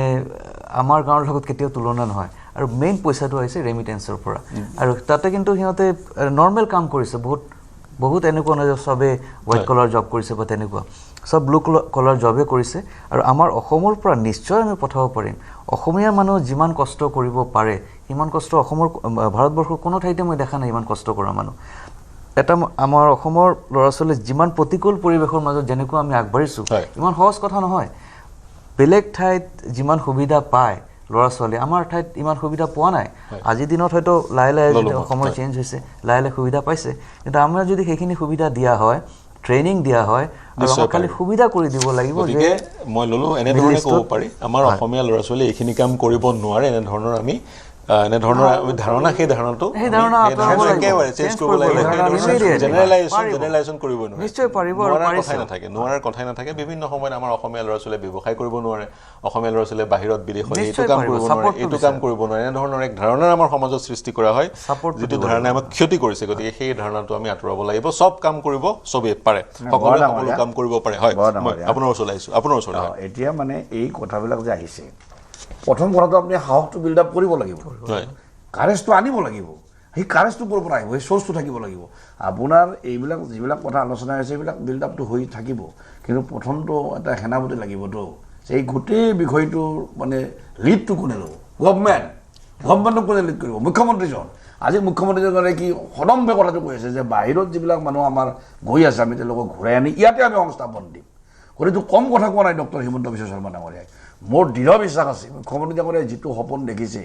আমাৰ গাঁৱৰ লগত কেতিয়াও তুলনা নহয়। আৰু মেইন পইচাটো আহিছে ৰেমিটেঞ্চৰ পৰা। আৰু তাতে কিন্তু সিহঁতে নৰ্মেল কাম কৰিছে, বহুত এনেকুৱা নহয় যে চবেই হোৱাইট কলাৰ জব কৰিছে বা তেনেকুৱা, চব ব্লু কলাৰ জবে কৰিছে। আৰু আমাৰ অসমৰ পৰা নিশ্চয় আমি পঠাব পাৰিম। অসমীয়া মানুহ যিমান কষ্ট কৰিব পাৰে সিমান কষ্ট অসমৰ, ভাৰতবৰ্ষৰ কোনো ঠাইতে মই দেখা নাই ইমান কষ্ট কৰা মানুহ। এটা আমাৰ অসমৰ ল'ৰা ছোৱালী যিমান প্ৰতিকূল পৰিৱেশৰ মাজত যেনেকুৱা আমি আগবাঢ়িছোঁ, ইমান সহজ কথা নহয়। বেলেগ ঠাইত যিমান সুবিধা পায় ল'ৰা ছোৱালী, আমাৰ ঠাইত ইমান সুবিধা পোৱা নাই। আজিৰ দিনত হয়তো লাহে লাহে সময় চেঞ্জ হৈছে, লাহে লাহে সুবিধা পাইছে, কিন্তু আমাৰ যদি সেইখিনি সুবিধা দিয়া হয়, ট্ৰেইনিং দিয়া হয়, আৰু আমাক খালি সুবিধা কৰি দিব লাগিব। গতিকে মই ল'লো এনেধৰণে ক'ব পাৰি, আমাৰ অসমীয়া ল'ৰা ছোৱালী এইখিনি কাম কৰিব নোৱাৰে, এনেধৰণৰ আমি এনেধৰণৰ ধাৰণা, সেই ধাৰণাটো একেবাৰে চেঞ্জ কৰিব লাগিব। জেনেৰেলাইজেশ্যন কৰিব নোৱাৰে, নিশ্চয় পাৰিব, নোৱাৰাৰ কথাই নাথাকে। বিভিন্ন সময়ত আমাৰ অসমীয়া ল'ৰা ছোৱালীয়ে ব্যৱসায় কৰিব নোৱাৰে, অসমীয়া ল'ৰা ছোৱালীয়ে বাহিৰত বিদেশত এইটো কাম কৰিব নোৱাৰে, এইটো কাম কৰিব নোৱাৰে, এনেধৰণৰ এক ধাৰণাৰ আমাৰ সমাজত সৃষ্টি কৰা হয়, যিটো ধাৰণাই আমাক ক্ষতি কৰিছে। গতিকে সেই ধাৰণাটো আমি আঁতৰাব লাগিব। চব কাম কৰিব চবেই পাৰে, সকলোৱে সকলো কাম কৰিব পাৰে। হয়, আপোনাৰ ওচৰলৈ আহিছোঁ, আপোনাৰ ওচৰলৈ। এতিয়া মানে এই কথাবিলাক যে আহিছে, প্ৰথম কথাটো আপুনি সাহসটো বিল্ড আপ কৰিব লাগিব, কাৰেজটো আনিব লাগিব। সেই কাৰেজটো ক'ৰ পৰা আহিব? সেই চ'ৰ্চটো থাকিব লাগিব। আপোনাৰ এইবিলাক যিবিলাক কথা আলোচনা হৈছে এইবিলাক বিল্ড আপটো হৈ থাকিব, কিন্তু প্ৰথমটো এটা সেনাপতি লাগিবতো, যে এই গোটেই বিষয়টোৰ মানে লিডটো কোনে ল'ব? গভৰ্ণমেণ্টক কোনে লিড কৰিব? মুখ্যমন্ত্ৰীজন। আজি মুখ্যমন্ত্ৰীজনে কি সদম্ভে কথাটো কৈ আছে যে বাহিৰত যিবিলাক মানুহ আমাৰ গৈ আছে, আমি তেওঁলোকক ঘূৰাই আনি ইয়াতে আমি সংস্থাপন দিম। গতিকে কম কথা কোৱা নাই ডক্টৰ হিমন্ত বিশ্ব শৰ্মা ডাঙৰীয়াই। মোৰ দৃঢ় বিশ্বাস আছে, মুখ্যমন্ত্ৰী ডাঙৰীয়াই যিটো সপোন দেখিছে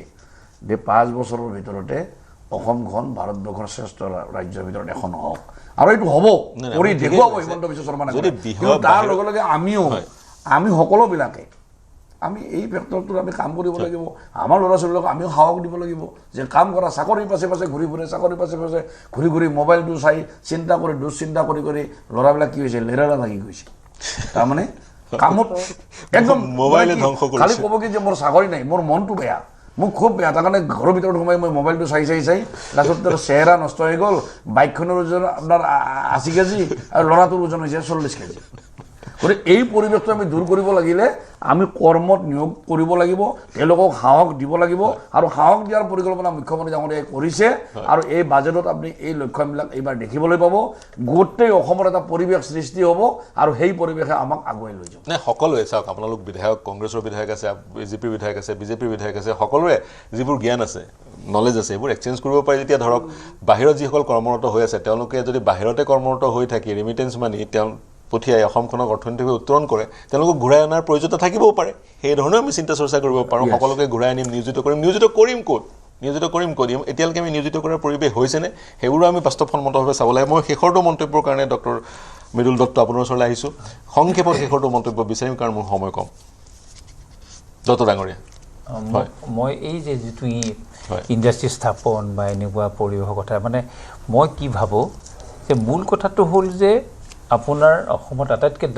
যে 5 বছৰৰ ভিতৰতে অসমখন ভাৰতবৰ্ষৰ শ্ৰেষ্ঠ ৰাজ্যৰ ভিতৰত এখন হওক, আৰু এইটো হ'ব, কৰি দেখুৱাব হিমন্ত বিশ্ব শৰ্মা ডাঙৰীয়াই। তাৰ লগে লগে আমি সকলোবিলাকে আমি এই ফেক্টৰটোত আমি কাম কৰিব লাগিব। আমাৰ ল'ৰা ছোৱালীবিলাকক আমিও সাহস দিব লাগিব যে কাম কৰা, চাকৰিৰ পাছে পাছে ঘূৰি ফুৰে, চাকৰিৰ পাছে পাছে ঘূৰি ঘূৰি মোবাইলটো চাই চিন্তা কৰি দুশ্চিন্তা কৰি কৰি ল'ৰাবিলাক কি হৈছে, লেৰেৰা লাগি গৈছে। তাৰমানে কামত একদম মোবাইলে ধ্বংস কৰিছে। খালি ক'ব কি যে মোৰ চাকৰি নাই, মোৰ মনটো বেয়া, মোক খুব বেয়া। তাৰ কাৰণে ঘৰৰ ভিতৰত সোমাই মই মোবাইলটো চাই লাষ্টত তাৰ চেহেৰা নষ্ট হৈ গ'ল। বাইকখনৰ ওজন আপোনাৰ 80 কেজি আৰু ল'ৰাটোৰ ওজন হৈছে 40 কেজি। গতিকে এই পৰিৱেশটো আমি দূৰ কৰিব লাগিলে আমি কৰ্মত নিয়োগ কৰিব লাগিব, তেওঁলোকক সাহস দিব লাগিব, আৰু সাহস দিয়াৰ পৰিকল্পনা মুখ্যমন্ত্ৰী ডাঙৰীয়াই কৰিছে। আৰু এই বাজেটত আপুনি এই লক্ষ্যবিলাক এইবাৰ দেখিবলৈ পাব। গোটেই অসমৰ এটা পৰিৱেশ সৃষ্টি হ'ব, আৰু সেই পৰিৱেশে আমাক আগুৱাই লৈ যাব। নাই, সকলোৱে চাওক, আপোনালোক বিধায়ক, কংগ্ৰেছৰ বিধায়ক আছে, BJPৰ বিধায়ক আছে, BJPৰ বিধায়ক আছে, সকলোৰে যিবোৰ জ্ঞান আছে, নলেজ আছে, এইবোৰ এক্সচেঞ্জ কৰিব পাৰি। যেতিয়া ধৰক বাহিৰত যিসকল কৰ্মৰত হৈ আছে, তেওঁলোকে যদি বাহিৰতে কৰ্মৰত হৈ থাকি ৰেমিটেঞ্চ মানি তেওঁ পঠিয়াই অসমখনক অৰ্থনৈতিকভাৱে উত্তৰণ কৰে, তেওঁলোকক ঘূৰাই অনাৰ প্ৰয়োজনীয়তা থাকিবও পাৰে। সেই ধৰণেও আমি চিন্তা চৰ্চা কৰিব পাৰোঁ। সকলোকে ঘূৰাই আনিম, নিয়োজিত কৰিম ক'ত? এতিয়ালৈকে আমি নিয়োজিত কৰাৰ পৰিৱেশ হৈছেনে, সেইবোৰো আমি বাস্তৱসন্মতভাৱে চাব লাগে। মই শেষৰটো মন্তব্যৰ কাৰণে ডক্টৰ মৃদুল দত্ত আপোনাৰ ওচৰলৈ আহিছোঁ। সংক্ষেপত শেষৰটো মন্তব্য বিচাৰিম, কাৰণ মোৰ সময় কম। দত্ত ডাঙৰীয়া, মই এই যে যিটো ইণ্ডাষ্ট্ৰী স্থাপন বা এনেকুৱা পৰিৱেশৰ কথা, মানে মই কি ভাবোঁ যে মূল কথাটো হ'ল যে আপোনাৰ অসমত আটাইতকৈ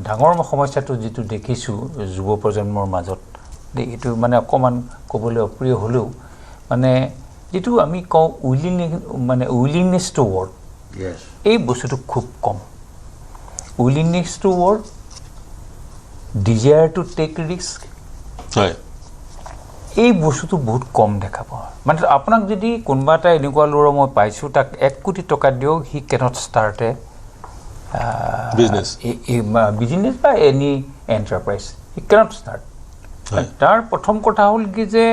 ডাঙৰ সমস্যাটো যিটো দেখিছোঁ যুৱ প্ৰজন্মৰ মাজত, এইটো মানে অকণমান ক'বলৈ অপ্ৰিয় হ'লেও মানে যিটো আমি কওঁ উইলিংনেছ টু ৱৰ্ক, এই বস্তুটো খুব কম। Willingness to work, desire to take risk, এই বস্তুটো বহুত কম দেখা পাওঁ মানে আপোনাক যদি কোনোবা এটা এনেকুৱা ল'ৰা মই পাইছোঁ তাক 1 কোটি টকা দিয়ক হি কেনট ষ্টাৰ্ট এ বিজনেছ বা এনি এণ্টাৰপ্ৰাইজ হি কেনট ষ্টাৰ্ট তাৰ প্ৰথম কথা হ'ল কি যে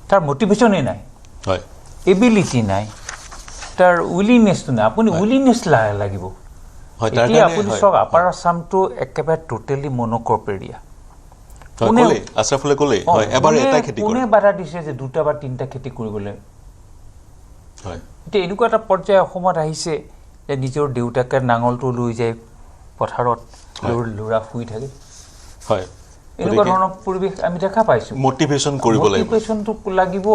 তাৰ মটিভেশ্যনেই নাই হয় এবিলিটি নাই তাৰ উইলিংনেছটো নাই আপুনি উইলিংনেছ লাগিব হয় তাৰ এতিয়া কাৰণে আপুনি চাওক আপাৰ আছামটো একেবাৰে টোটেলি মন'ক্ৰপ এৰিয়া আছৰাফুলে ক'লে হয় এবাৰ এটা খেতি কোনে কৰে বাধা দিছে যে 2টা বা 3টা খেতি কৰিবলৈ হয় এতিয়া এনেকুৱা এটা পৰ্যায় অসমত আহিছে যে নিজৰ দেউতাকে নাঙলটো লৈ যায় পথাৰত ল'ৰা শুই থাকে হয় এনেকুৱা ধৰণৰ পৰিৱেশ আমি দেখা পাইছোঁ মটিভেশ্যন কৰিব লাগিব মটিভেশ্যনটো লাগিব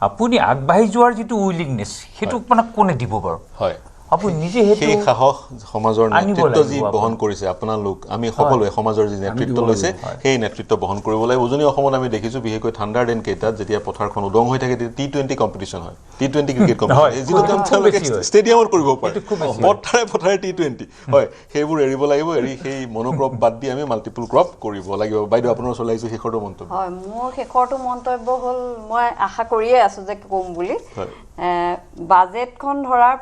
আপুনি আগবাঢ়ি যোৱাৰ যিটো উইলিংনেছ সেইটো আপোনাক কোনে দিব বাৰু হয় আপুনি নিজে সেই সাহস সমাজৰ আনিব নেতৃত্ব যি লাগিব বহন কৰিছে আপোনালোক আমি সকলোৱে সমাজৰ যি নেতৃত্ব লৈছে সেই নেতৃত্ব বহন কৰিব লাগিব উজনি অসমত আমি দেখিছোঁ বিশেষকৈ ঠাণ্ডাৰ দিন কেইটাত যেতিয়া পথাৰখন উদং হৈ থাকে তেতিয়া T20 কম্পিটিশ্যন হয় T20 ক্ৰিকেট কম্পিটিশ্যন যিটো তেওঁলোকে ষ্টেডিয়ামত কৰিব পাৰে পথাৰে T20 হয় সেইবোৰ এৰিব লাগিব এৰি সেই মনোক্ৰপ বাদ দি আমি মাল্টিপল ক্ৰপ কৰিব লাগিব বাইদেউ আপোনাৰ চলাইছো শেষৰটো মন্তব্য হয় মোৰ শেষৰটো মন্তব্য হ'ল মই আশা কৰিয়ে আছোঁ যে ক'ম বুলি বাজেটখন ধৰাৰ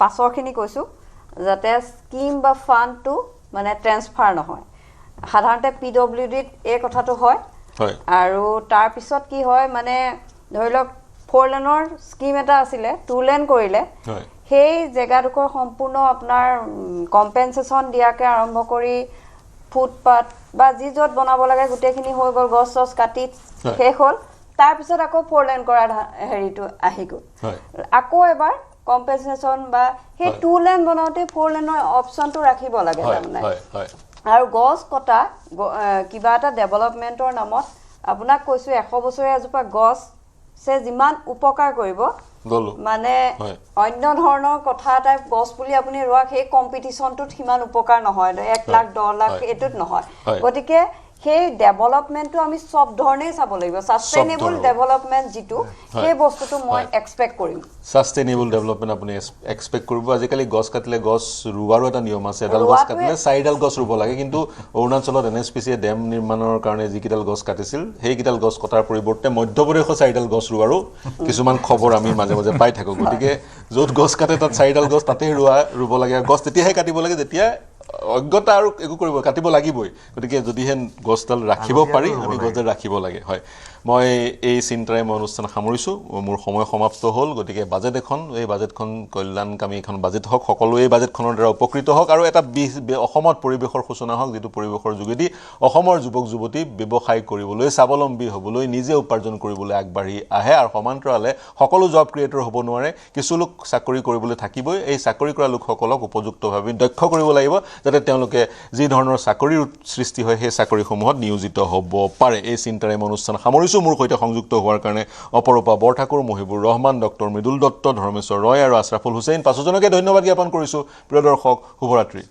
পাছৰখিনি কৈছোঁ যাতে স্কিম বা ফাণ্ডটো মানে ট্ৰেন্সফাৰ নহয় সাধাৰণতে PWDত এই কথাটো হয় আৰু তাৰপিছত কি হয় মানে ধৰি লওক 4 লেনৰ স্কিম এটা আছিলে 2 লেন কৰিলে সেই জেগাডোখৰ সম্পূৰ্ণ আপোনাৰ কম্পেনচেশ্যন দিয়াকৈ আৰম্ভ কৰি ফুটপাথ বা যি য'ত বনাব লাগে গোটেইখিনি হৈ গ'ল গছ চছ কাটি শেষ হ'ল তাৰপিছত আকৌ 4 লেন কৰা হেৰিটো আহি গ'ল আকৌ এবাৰ কম্পেনচেশ্যন বা সেই 2 লেন বনাওঁতে 4 লেনৰ অপশ্যনটো ৰাখিব লাগে তাৰমানে আৰু গছ কটা কিবা এটা ডেভেলপমেণ্টৰ নামত আপোনাক কৈছোঁ 100 বছৰীয়া এজোপা গছে যিমান উপকাৰ কৰিব মানে অন্য ধৰণৰ কথা এটা গছ পুলি আপুনি ৰোৱা সেই কম্পিটিশ্যনটোত সিমান উপকাৰ নহয় 1 লাখ 10 লাখ এইটোত নহয় গতিকে সেই ডেভেলপমেণ্টটো আমি সব ধৰণেই চাব লাগিব সাস্টেইনেবল ডেভেলপমেণ্ট যিটো সেই বস্তুটো মই এক্সপেক্ট কৰিম সাস্টেইনেবল ডেভেলপমেণ্ট আপুনি এক্সপেক্ট কৰিব আজিকালি গছ কাটিলে গছ ৰুৱাৰো এটা নিয়ম আছে এডাল গছ কাটিলে 4ডাল গছ ৰুব লাগে কিন্তু অৰুণাচলত NSPCয়ে ডেম নিৰ্মাণৰ কাৰণে যিকেইডাল গছ কাটিছিল সেইকেইডাল গছ কটাৰ পৰিৱৰ্তে মধ্যপ্ৰদেশত 4ডাল গছ ৰুৱাৰো কিছুমান খবৰ আমি মাজে মাজে পাই থাকোঁ গতিকে য'ত গছ কাটে তাত 4ডাল গছ তাতেই ৰুব লাগে গছ তেতিয়াহে কাটিব লাগে যেতিয়া অজ্ঞতা আৰু একো কৰিব কাটিব লাগিবই গতিকে যদিহে গছডাল ৰাখিব পাৰি আমি গছডাল ৰাখিব লাগে হয় মই এই চিন্তাৰে মই অনুষ্ঠান সামৰিছোঁ মোৰ সময় সমাপ্ত হ'ল গতিকে বাজেট এই বাজেটখন কল্যাণকামী এখন বাজেট হওক সকলোৱে এই বাজেটখনৰ দ্বাৰা উপকৃত হওক আৰু এটা অসমত পৰিৱেশৰ সূচনা হওক যিটো পৰিৱেশৰ যোগেদি অসমৰ যুৱক যুৱতী ব্যৱসায় কৰিবলৈ স্বাৱলম্বী হ'বলৈ নিজে উপাৰ্জন কৰিবলৈ আগবাঢ়ি আহে আৰু সমান্তৰালে সকলো জব ক্ৰিয়েটৰ হ'ব নোৱাৰে কিছু লোক চাকৰি কৰিবলৈ থাকিবই এই চাকৰি কৰা লোকসকলক উপযুক্তভাৱে দক্ষ কৰিব লাগিব যাতে তেওঁলোকে যি ধৰণৰ চাকৰিৰ সৃষ্টি হয় সেই চাকৰিসমূহত নিয়োজিত হ'ব পাৰে এই চিন্তাৰে মই অনুষ্ঠান সামৰিছোঁ মোৰ সৈতে সংযুক্ত হোৱাৰ কাৰণে অপৰূপা বৰঠাকুৰ মহিবুৰ ৰহমান ডক্টৰ মৃদুল দত্ত ধৰ্মেশ্বৰ ৰয় আৰু আছৰাফুল হুছেইন পাঁচোজনকে ধন্যবাদ জ্ঞাপন কৰিছোঁ প্ৰিয় দৰ্শক শুভৰাত্ৰি